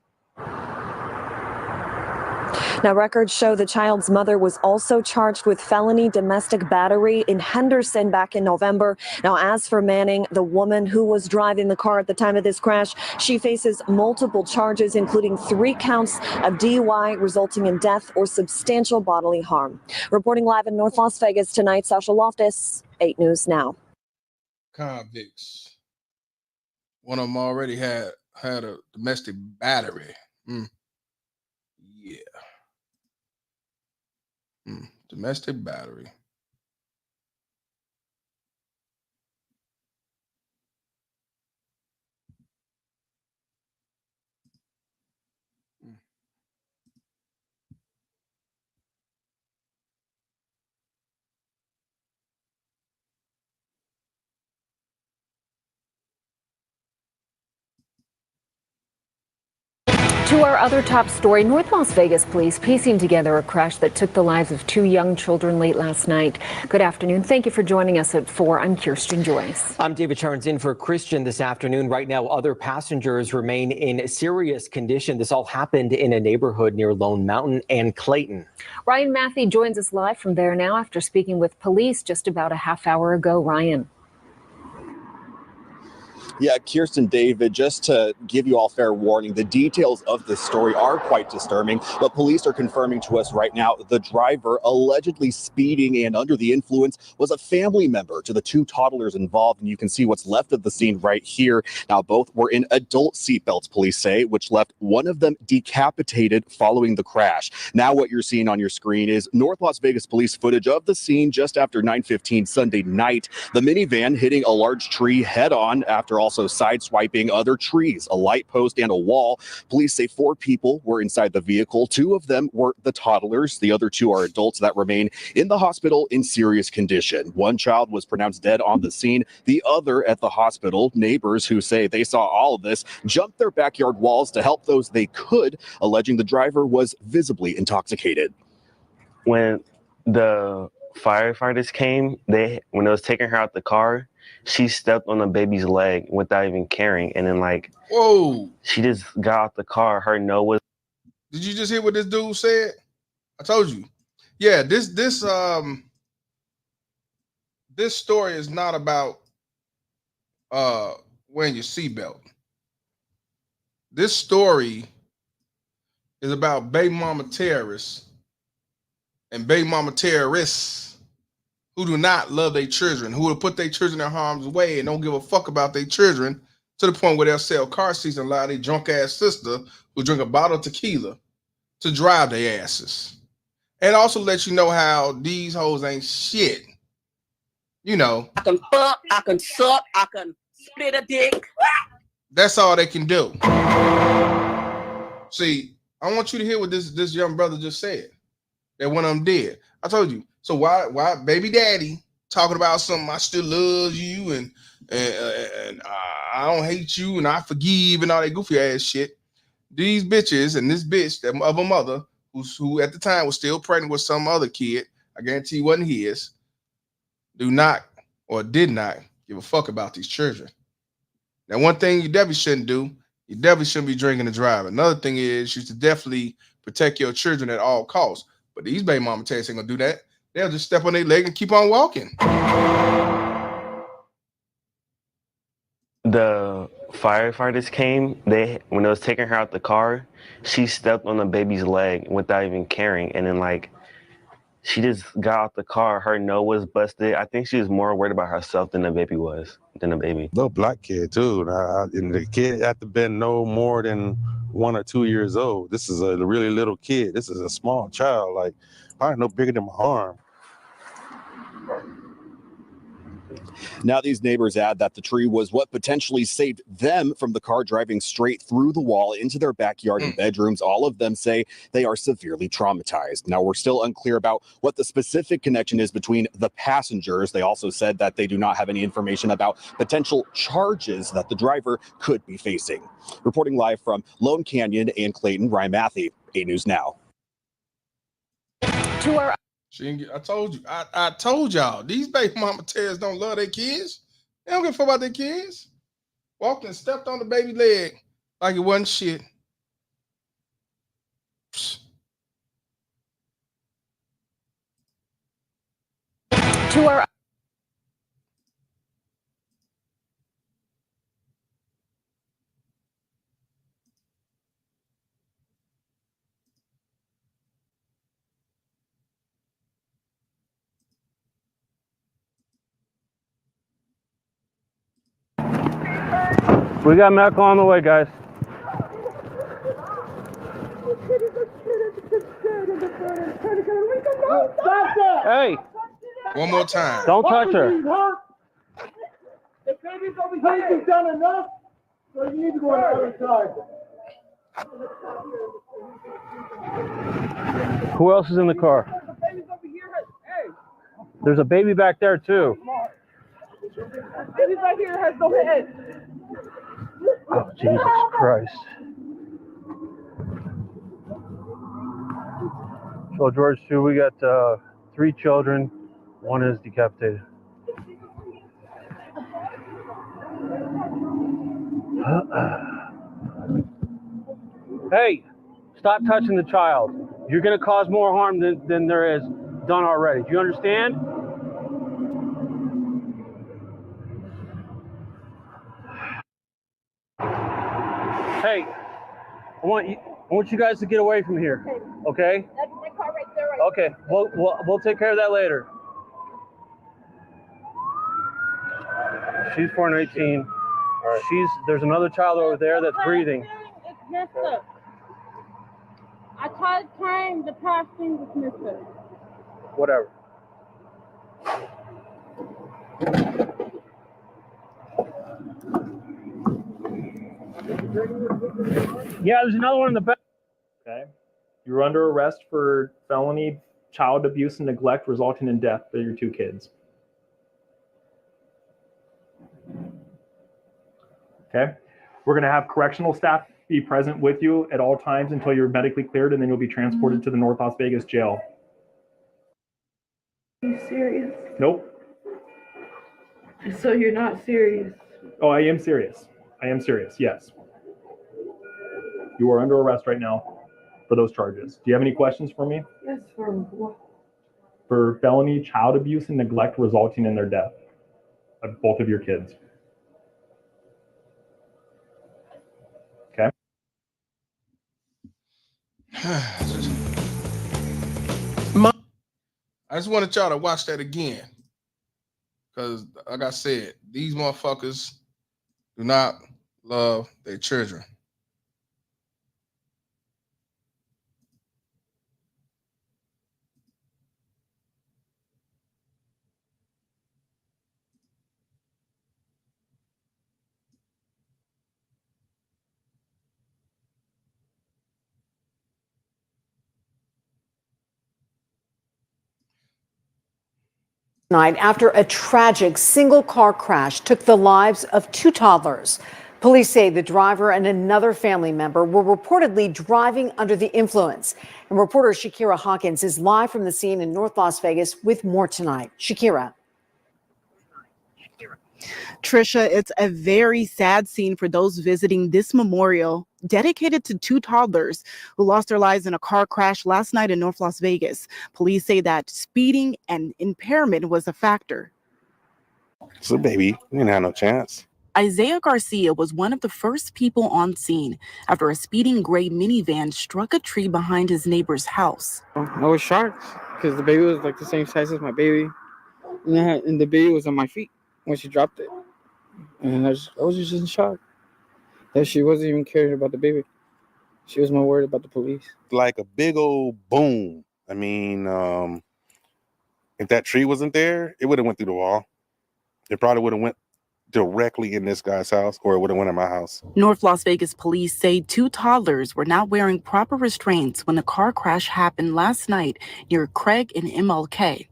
Now, records show the child's mother was also charged with felony domestic battery in Henderson back in November. Now, as for Manning, the woman who was driving the car at the time of this crash, she faces multiple charges, including 3 counts of DUI resulting in death or substantial bodily harm. Reporting live in North Las Vegas tonight, Sasha Loftus, 8 News Now. Convicts. One of them already had a domestic battery. Yeah. Domestic battery. To our other top story, North Las Vegas police piecing together a crash that took the lives of 2 young children late last night. Good afternoon. Thank you for joining us at 4. I'm Kirsten Joyce. I'm David Charns in for Christian this afternoon. Right now, other passengers remain in serious condition. This all happened in a neighborhood near Lone Mountain and Clayton. Ryan Matthey joins us live from there now after speaking with police just about a half hour ago. Ryan. Yeah, Kirsten, David, just to give you all fair warning, the details of this story are quite disturbing, but police are confirming to us right now the driver allegedly speeding and under the influence was a family member to the two toddlers involved, and you can see what's left of the scene right here. Now, both were in adult seatbelts, police say, which left one of them decapitated following the crash. Now what you're seeing on your screen is North Las Vegas police footage of the scene just after 9:15 Sunday night. The minivan hitting a large tree head-on after also sideswiping other trees, a light post, and a wall. Police say 4 people were inside the vehicle. 2 of them were the toddlers. The other 2 are adults that remain in the hospital in serious condition. One child was pronounced dead on the scene, the other at the hospital. Neighbors who say they saw all of this jumped their backyard walls to help those they could, alleging the driver was visibly intoxicated. When the firefighters came, when they was taking her out the car, she stepped on the baby's leg without even caring, and then whoa, she just got out the car. Her nose was. Did you just hear what this dude said? I told you. Yeah, this story is not about wearing your seatbelt. This story is about baby mama terrorists and baby mama terrorists who do not love their children, who will put their children in harm's way and don't give a fuck about their children to the point where they'll sell car seats and allow their drunk ass sister who drink a bottle of tequila to drive their asses. And also let you know how these hoes ain't shit. You know. I can fuck, I can suck, I can split a dick. That's all they can do. See, I want you to hear what this young brother just said. That one of them did. I told you. So why baby daddy talking about something, I still love you and I don't hate you and I forgive and all that goofy ass shit. These bitches and this bitch that of a mother who at the time was still pregnant with some other kid, I guarantee wasn't his, do not or did not give a fuck about these children. Now, one thing you definitely shouldn't do, you definitely shouldn't be drinking and driving. Another thing is you should definitely protect your children at all costs. But these baby mama terrorists ain't gonna do that. They'll just step on their leg and keep on walking. The firefighters came, when they was taking her out the car, she stepped on the baby's leg without even caring, and then she just got out the car. Her nose was busted. I think she was more worried about herself than the baby was, Little black kid too. And the kid had to been no more than 1 or 2 years old. This is a really little kid. This is a small child, probably no bigger than my arm. Now, these neighbors add that the tree was what potentially saved them from the car driving straight through the wall into their backyard and bedrooms. All of them say they are severely traumatized. Now, we're still unclear about what the specific connection is between the passengers. They also said that they do not have any information about potential charges that the driver could be facing. Reporting live from Lone Canyon and Clayton, Ryan Matthew, 8 News Now. I told you. I told y'all. These baby mama terrorists don't love their kids. They don't give a fuck about their kids. Walked and stepped on the baby leg like it wasn't shit. We got medical on the way, guys. Hey! One more time. Don't touch her. The baby's over here. You've done enough, so you need to go on the other side. Who else is in the car? There's a baby back there, too. Baby right here has no head. Oh, Jesus Christ. So, George, too, we got 3 children. 1 is decapitated. Hey, stop touching the child. You're going to cause more harm than there is done already. Do you understand? Hey, I want you guys to get away from here. Okay? That's my car right there. Okay. We'll take care of that later. She's 4 and 18. All right. There's another child over there that's breathing. It's messed up. I tried trying the past thing was messed up. Whatever. Yeah, there's another one in the back. Okay. You're under arrest for felony child abuse and neglect resulting in death of your 2 kids. Okay. We're going to have correctional staff be present with you at all times until you're medically cleared, and then you'll be transported to the North Las Vegas jail. Are you serious? Nope. So you're not serious? Oh, I am serious. I am serious, yes. You are under arrest right now for those charges. Do you have any questions for me? Yes, for what? For felony child abuse and neglect resulting in their death of both of your kids. Okay. I just wanted y'all to watch that again. Because, like I said, these motherfuckers do not love their children. Night after a tragic single car crash took the lives of 2 toddlers. Police say the driver and another family member were reportedly driving under the influence. And reporter Shakira Hawkins is live from the scene in North Las Vegas with more tonight. Shakira. Trisha, it's a very sad scene for those visiting this memorial dedicated to 2 toddlers who lost their lives in a car crash last night in North Las Vegas. Police say that speeding and impairment was a factor. It's a baby. You didn't have no chance. Isaiah Garcia was one of the first people on scene after a speeding gray minivan struck a tree behind his neighbor's house. I was shocked because the baby was like the same size as my baby, and the baby was on my feet when she dropped it. And I was just in shock that she wasn't even caring about the baby. She was more worried about the police. Like a big old boom. I mean, if that tree wasn't there, it would have went through the wall. It probably would have went directly in this guy's house, or it would have went in my house. North Las Vegas police say 2 toddlers were not wearing proper restraints when the car crash happened last night near Craig and MLK.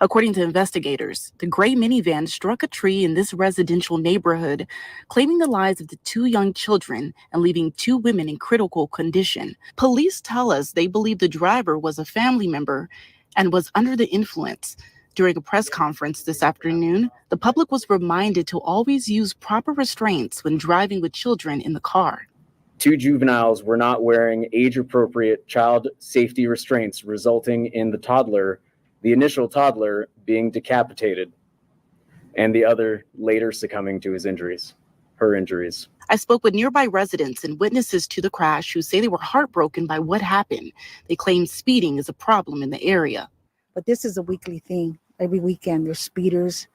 According to investigators, the gray minivan struck a tree in this residential neighborhood, claiming the lives of the 2 young children and leaving 2 women in critical condition. Police tell us they believe the driver was a family member and was under the influence. During a press conference this afternoon, the public was reminded to always use proper restraints when driving with children in the car. 2 juveniles were not wearing age-appropriate child safety restraints, resulting in the initial toddler being decapitated, and the other later succumbing to her injuries. I spoke with nearby residents and witnesses to the crash who say they were heartbroken by what happened. They claim speeding is a problem in the area. But this is a weekly thing. Every weekend, there's speeders.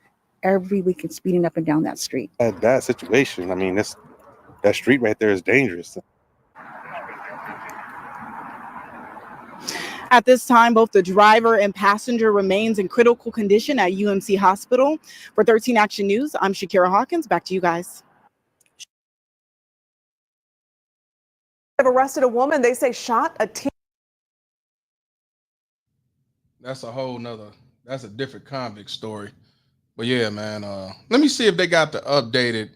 Every weekend, speeding up and down that street. That situation, I mean, that street right there is dangerous. At this time, both the driver and passenger remains in critical condition at UMC Hospital. For 13 Action News, I'm Shakira Hawkins. Back to you guys. Have arrested a woman they say shot a teen. That's that's a different convict story. But yeah, man, let me see if they got the updated.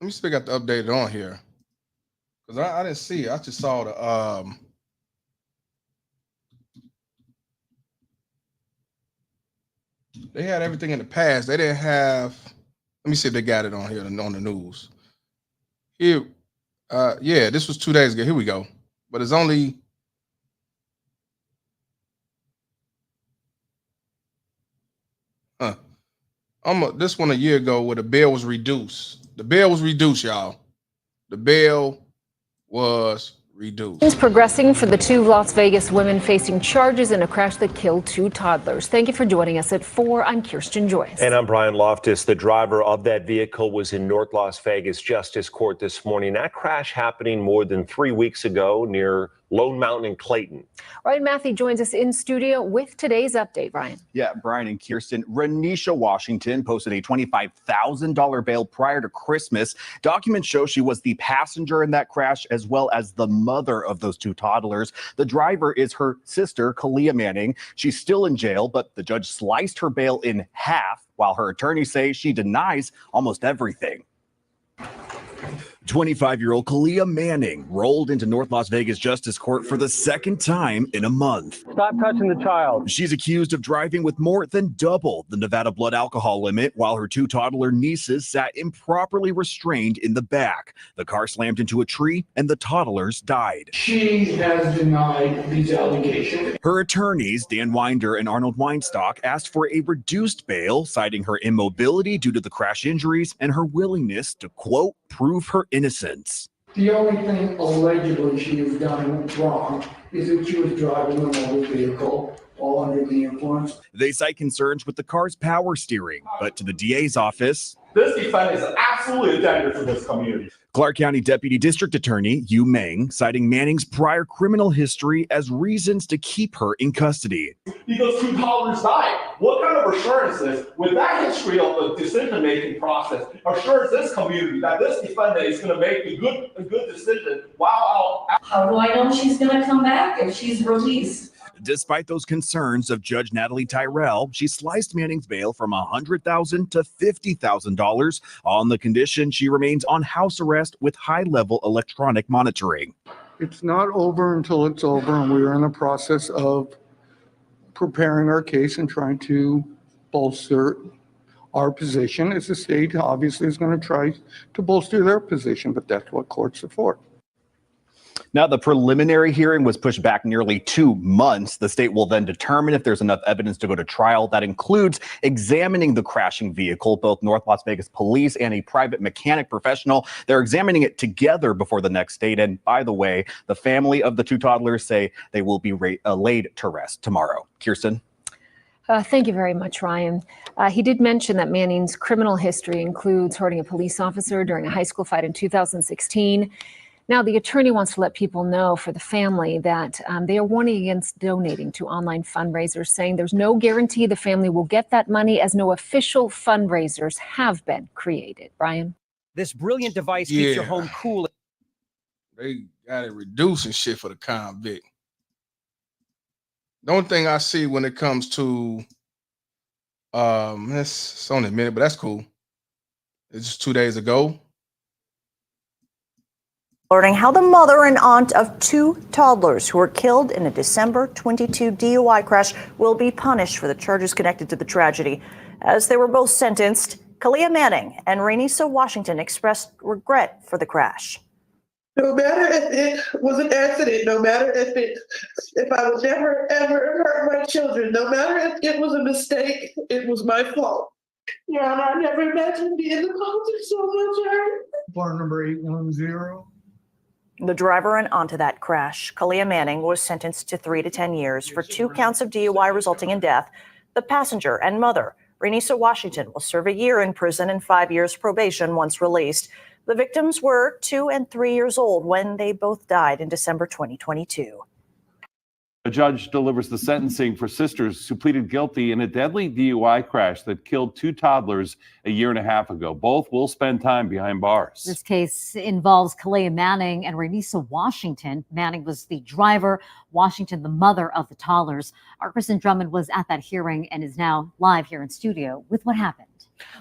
Let me see if they got the updated on here. Because I didn't see it. I just saw the they had everything in the past. They didn't have, let me see if they got it on here on the news. Here, yeah, this was 2 days ago. Here we go. But it's only this one a year ago where the bail was reduced. The bail was reduced, y'all. the bail was reduced. It's progressing for the two Las Vegas women facing charges in a crash that killed two toddlers. Thank you for joining us at 4. I'm Kirsten Joyce. And I'm Brian Loftus. The driver of that vehicle was in North Las Vegas Justice Court this morning. That crash happening more than 3 weeks ago near Lone Mountain and Clayton. Ryan Matthew joins us in studio with today's update, Ryan. Yeah, Brian and Kirsten. Raenysa, Washington, posted a $25,000 bail prior to Christmas. Documents show she was the passenger in that crash, as well as the mother of those two toddlers. The driver is her sister, Kaleah Manning. She's still in jail, but the judge sliced her bail in half, while her attorneys say she denies almost everything. 25-year-old Kaleah Manning rolled into North Las Vegas Justice Court for the second time in a month. Stop touching the child. She's accused of driving with more than double the Nevada blood alcohol limit, while her two toddler nieces sat improperly restrained in the back. The car slammed into a tree and the toddlers died. She has denied these allegations. Her attorneys, Dan Winder and Arnold Weinstock, asked for a reduced bail, citing her immobility due to the crash injuries and her willingness to, quote, prove her innocence. The only thing allegedly she has done wrong is that she was driving a motor vehicle while under the influence. They cite concerns with the car's power steering, but to the DA's office, this defendant is absolutely a danger for this community. Clark County Deputy District Attorney Yu Meng citing Manning's prior criminal history as reasons to keep her in custody. Because two toddlers died. What kind of assurances, with that history of the decision-making process, assures this community that this defendant is going to make a good decision while out? How do I know she's going to come back if she's released? Despite those concerns of Judge Natalie Tyrell, she sliced Manning's bail from $100,000 to $50,000 on the condition she remains on house arrest with high-level electronic monitoring. It's not over until it's over, and we are in the process of preparing our case and trying to bolster our position. As the state obviously is going to try to bolster their position, but that's what courts are for. Now, the preliminary hearing was pushed back nearly 2 months. The state will then determine if there's enough evidence to go to trial. That includes examining the crashing vehicle. Both North Las Vegas police and a private mechanic professional, they're examining it together before the next date. And by the way, the family of the two toddlers say they will be laid to rest tomorrow. Kirsten? Thank you very much, Ryan. He did mention that Manning's criminal history includes hurting a police officer during a high school fight in 2016. Now, the attorney wants to let people know for the family that they are warning against donating to online fundraisers, saying there's no guarantee the family will get that money as no official fundraisers have been created. Brian? This brilliant device keeps your home cool. They got it reducing shit for the convict. The only thing I see when it comes to, it's only a minute, but that's cool. It's just 2 days ago. Learning how the mother and aunt of two toddlers who were killed in a December 22 DUI crash will be punished for the charges connected to the tragedy. As they were both sentenced, Kaleah Manning and Raenysa Washington expressed regret for the crash. No matter if it was an accident, no matter if I would never ever hurt my children, no matter if it was a mistake, it was my fault. Your Honor, I never imagined being the cause of so much hurt. Bar number 810. The driver and aunt of that crash, Kaleah Manning, was sentenced to 3 to 10 years for 2 counts of DUI resulting in death. The passenger and mother, Raenysa Washington, will serve a year in prison and 5 years probation once released. The victims were 2 and 3 years old when they both died in December 2022. A judge delivers the sentencing for sisters who pleaded guilty in a deadly DUI crash that killed 2 toddlers a year and a half ago. Both will spend time behind bars. This case involves Kaleah Manning and Raenysa Washington. Manning was the driver, Washington the mother of the toddlers. Our Kristen Drummond was at that hearing and is now live here in studio with what happened.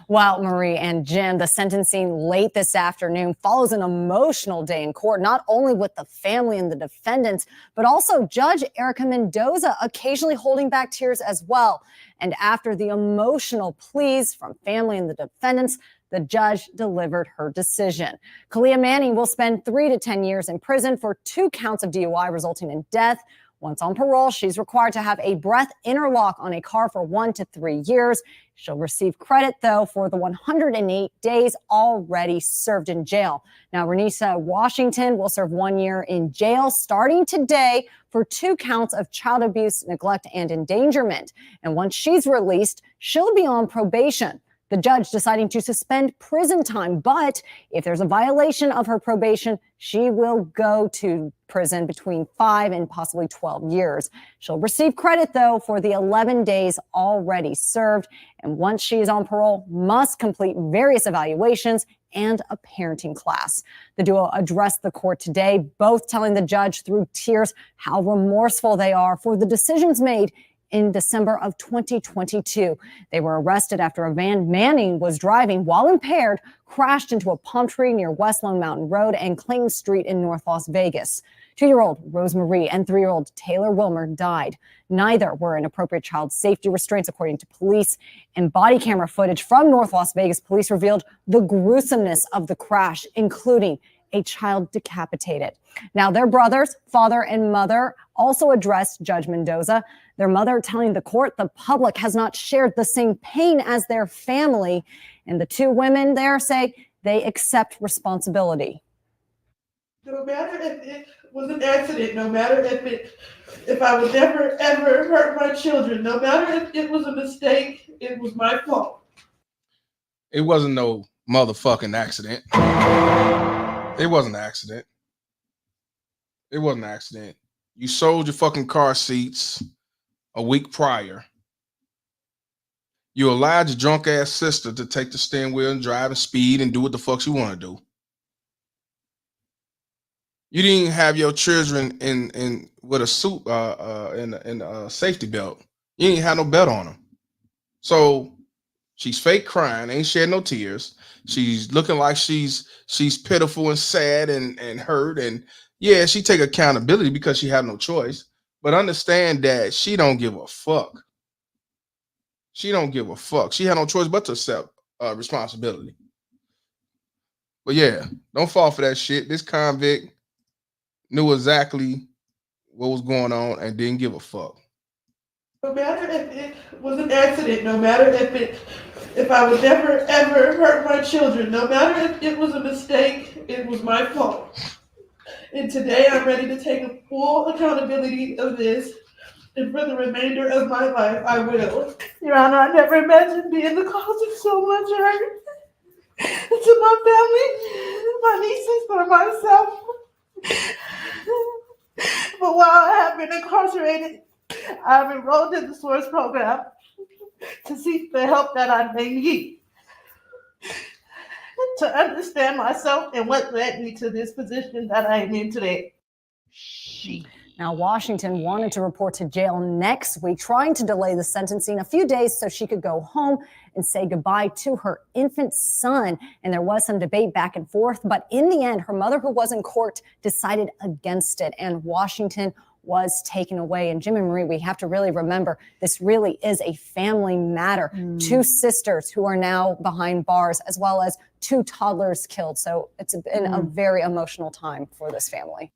Wow, Marie and Jim, the sentencing late this afternoon follows an emotional day in court, not only with the family and the defendants, but also Judge Erica Mendoza occasionally holding back tears as well. And after the emotional pleas from family and the defendants, the judge delivered her decision. Kaleah Manning will spend 3 to 10 years in prison for 2 counts of DUI resulting in death, Once on parole, she's required to have a breath interlock on a car for 1 to 3 years. She'll receive credit, though, for the 108 days already served in jail. Now, Raenysa Washington will serve 1 year in jail starting today for 2 counts of child abuse, neglect, and endangerment. And once she's released, she'll be on probation. The judge deciding to suspend prison time, but if there's a violation of her probation, she will go to prison between 5 and possibly 12 years. She'll receive credit, though, for the 11 days already served. And once she is on parole, must complete various evaluations and a parenting class. The duo addressed the court today, both telling the judge through tears how remorseful they are for the decisions made in December of 2022. They were arrested after a van Manning was driving while impaired crashed into a palm tree near West Lone Mountain Road and Clayton Street in North Las Vegas. 2-year-old Rosemarie and 3-year-old Taylor Wilmer died. Neither were in appropriate child safety restraints, according to police. And body camera footage from North Las Vegas police revealed the gruesomeness of the crash, including a child decapitated. Now, their brothers, father and mother, also addressed Judge Mendoza. Their mother telling the court the public has not shared the same pain as their family. And the 2 women there say they accept responsibility. No matter if it was an accident, no matter if I would never ever hurt my children, no matter if it was a mistake, it was my fault. It wasn't no motherfucking accident. It wasn't an accident. It wasn't an accident. You sold your fucking car seats a week prior. You allowed your drunk ass sister to take the steering wheel and drive and speed and do what the fuck you want to do. You didn't even have your children in with a suit in a safety belt. You didn't have no belt on them. So she's fake crying, ain't shed no tears. She's looking like she's pitiful and sad and hurt. And yeah, she take accountability because she had no choice. But understand that she don't give a fuck. She don't give a fuck. She had no choice but to accept responsibility. But yeah, don't fall for that shit. This convict knew exactly what was going on and didn't give a fuck. No matter if it was an accident, no matter if I would never ever hurt my children, no matter if it was a mistake, it was my fault. And today I'm ready to take full accountability of this. And for the remainder of my life, I will. Your Honor, I never imagined being the cause of so much hurt to my family, my nieces, or myself. But while I have been incarcerated, I've enrolled in the SOURCE program to seek the help that I may need, to understand myself and what led me to this position that I am in today. Now, Washington wanted to report to jail next week, trying to delay the sentencing a few days so she could go home and say goodbye to her infant son. And there was some debate back and forth, but in the end, her mother, who was in court, decided against it, and Washington was taken away. And Jim and Marie, we have to really remember this really is a family matter. 2 sisters who are now behind bars, as well as 2 toddlers killed. So it's been a very emotional time for this family.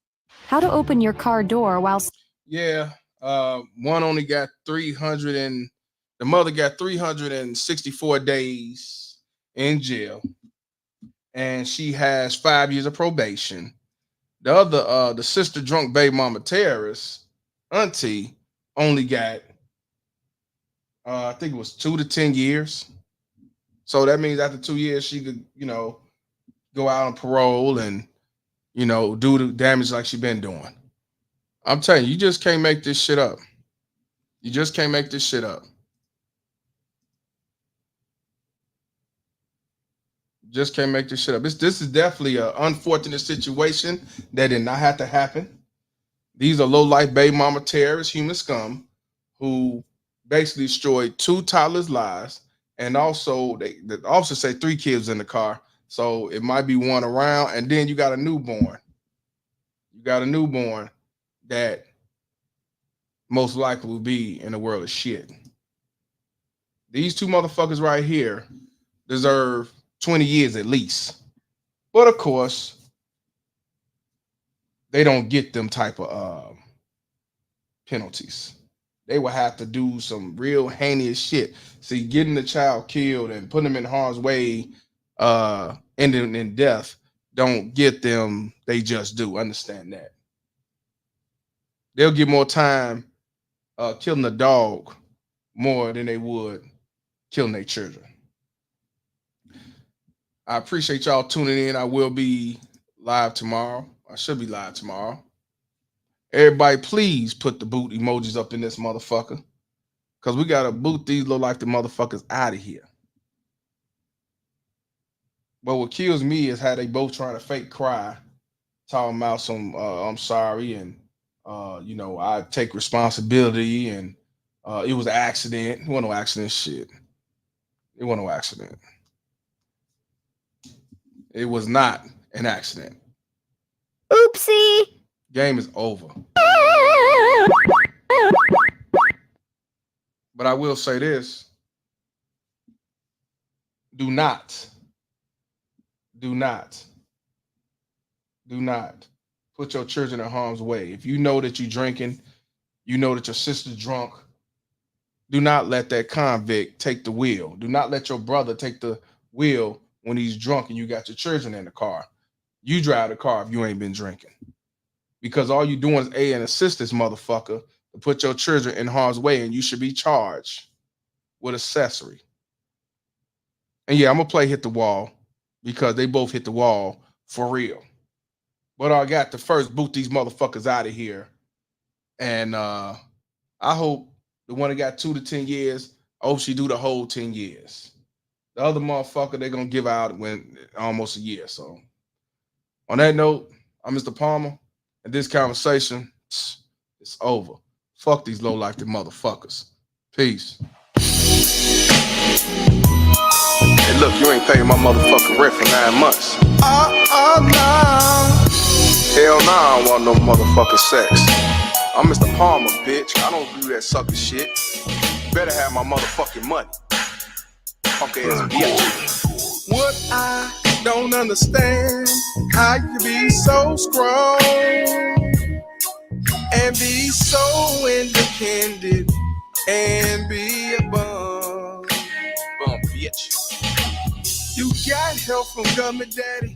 How to open your car door while... Yeah, one only got 300 and the mother got 364 days in jail, and she has 5 years of probation. The other, the sister drunk baby mama terrorist, auntie, only got, I think it was 2 to 10 years. So that means after 2 years, she could, go out on parole and, do the damage like she been doing. I'm telling you, you just can't make this shit up. You just can't make this shit up. Just can't make this shit up. This is definitely an unfortunate situation that did not have to happen. These are low-life baby mama terrorists, human scum, who basically destroyed 2 toddlers' lives, and also the officers say 3 kids in the car, so it might be 1 around, and then you got a newborn. You got a newborn that most likely will be in a world of shit. These 2 motherfuckers right here deserve 20 years at least. But of course, they don't get them type of penalties. They would have to do some real heinous shit. See, getting the child killed and putting them in harm's way, ending in death, don't get them. They just do. Understand that. They'll get more time killing a dog more than they would killing their children. I appreciate y'all tuning in. I will be live tomorrow. I should be live tomorrow. Everybody, please put the boot emojis up in this motherfucker, because we got to boot these low-life motherfuckers out of here. But what kills me is how they both trying to fake cry, talking about some, I'm sorry, and, I take responsibility, and it was an accident. It wasn't no accident shit. It wasn't no accident. It was not an accident. Oopsie. Game is over. But I will say this. Do not put your children in harm's way. If you know that you're drinking, you know that your sister's drunk, do not let that convict take the wheel. Do not let your brother take the wheel when he's drunk and you got your children in the car. You drive the car if you ain't been drinking. Because all you doing is aid and assist this motherfucker to put your children in harm's way, and you should be charged with accessory. And yeah, I'm going to play Hit the Wall because they both hit the wall for real. But I got to first boot these motherfuckers out of here. And I hope the one that got 2 to 10 years, I hope she do the whole 10 years. The other motherfucker, they're going to give out when almost a year. So on that note, I'm Mr. Palmer, and this conversation is over. Fuck these low-life motherfuckers. Peace. Hey, look, you ain't paying my motherfucking rent for 9 months. No. Hell no, I don't want no motherfucking sex. I'm Mr. Palmer, bitch. I don't do that sucker shit. You better have my motherfucking money. Punk ass bitch. What I don't understand, how you be so strong and be so independent and be a bum bitch. You got help from government daddy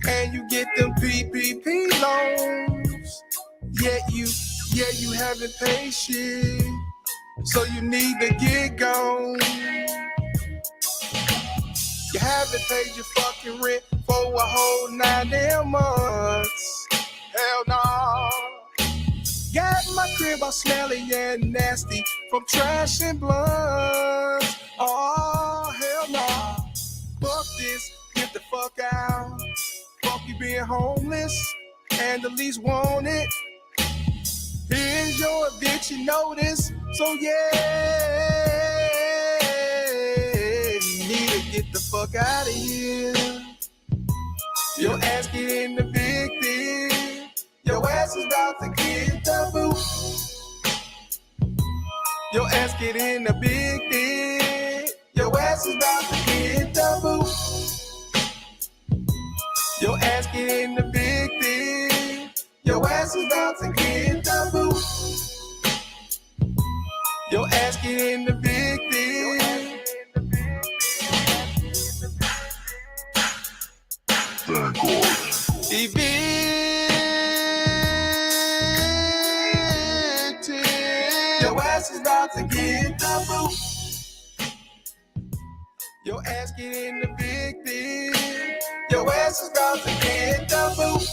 and you get them PPP loans. Yet you haven't paid shit, so you need to get gone. You haven't paid your fucking rent for a whole 9 damn months. Hell no. Got my crib all smelly and nasty from trash and blunts. Oh, hell no. Fuck this, get the fuck out. Fuck you being homeless and the least wanted. Here's your eviction notice, so yeah, you need to get the fuck out of here. Your ass get in the big thing. Your ass is about to get the boot. Your ass get in the big thing. Your ass is about to get the boot. Your ass get in the big thing. Your ass is about to get the boot. Your ass get in the big thing. Evicted. Your ass is about to get the boot. Your ass get in the big thing. Your ass is about to get the boot.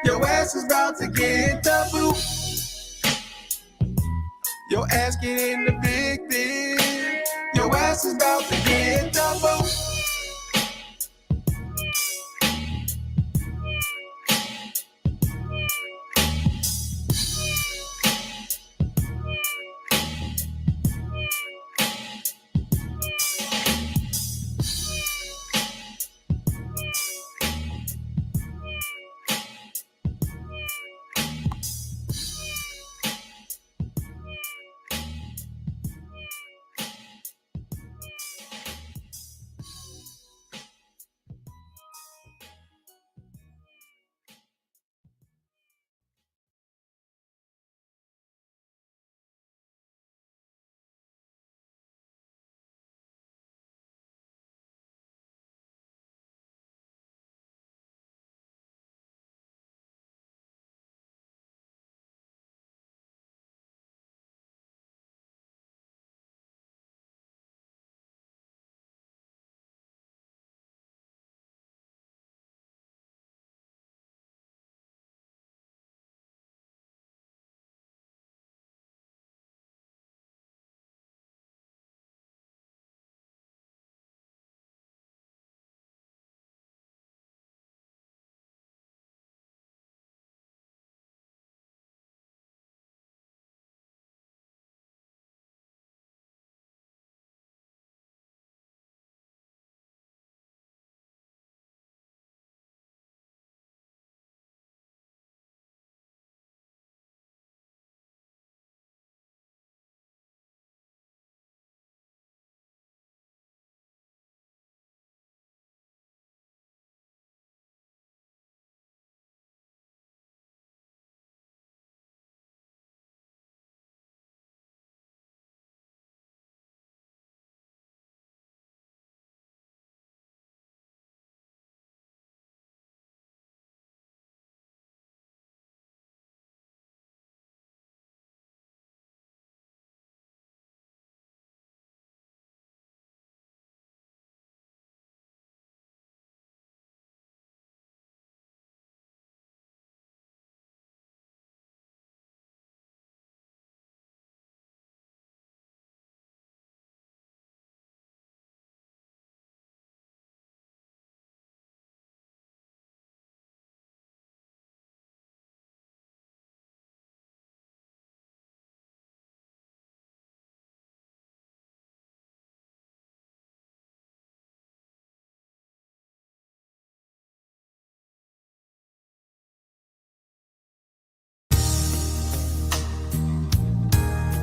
Your ass is about to get the boot. Your ass get in the big thing. Your ass is about to get the boot.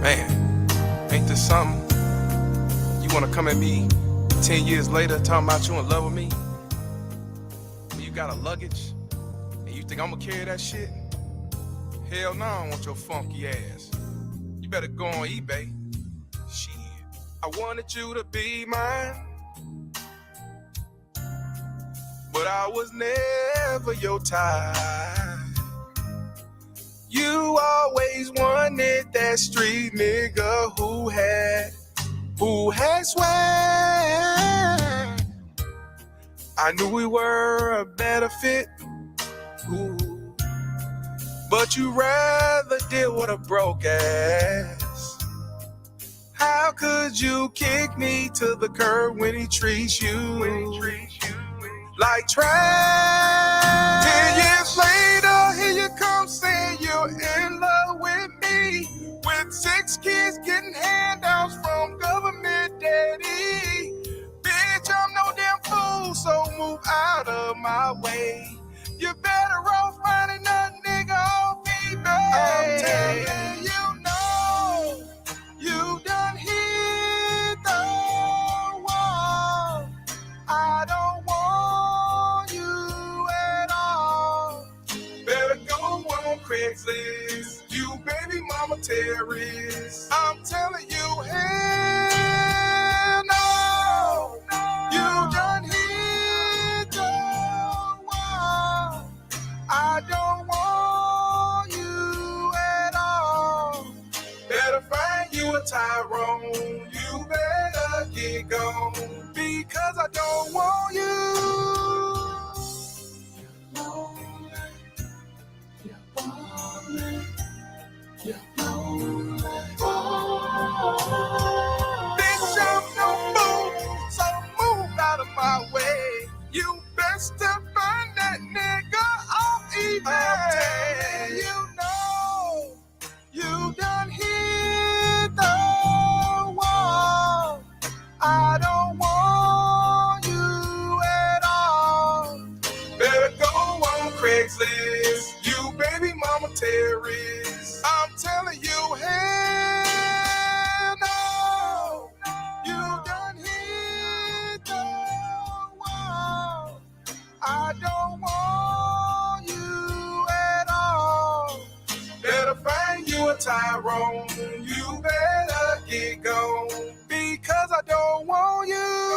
Man, ain't this something? You wanna come at me 10 years later talking about you in love with me? When you got a luggage and you think I'm gonna carry that shit? Hell no, I don't want your funky ass. You better go on eBay. Shit. I wanted you to be mine, but I was never your type. You always wanted that street nigga who had swag. I knew we were a better fit, ooh, but you rather deal with a broke ass. How could you kick me to the curb when he treats you like trash? 10 years later, here you come saying you're in love with me, with 6 kids getting handouts from government daddy. Bitch, I'm no damn fool, so move out of my way. You better off finding a nigga off eBay. I'm telling you, no, you done hit the wall. I don't want you at all. Better go on Craigslist, you baby mama terrorist. I'm telling you, hell no, you done hit the wall. I don't want you at all. Better find you a Tyrone, you better get gone, because I don't want you. Bitch, I'm no fool, so move out of my way. You best to find that nigga off eBay. I'm telling you, no, you done hit the wall. I don't want you at all. Better go on Craigslist, you baby mama terrorist. I'm telling you, hell no, you done hit the wall. I don't want you at all. Better find you a Tyrone, you better get gone, because I don't want you.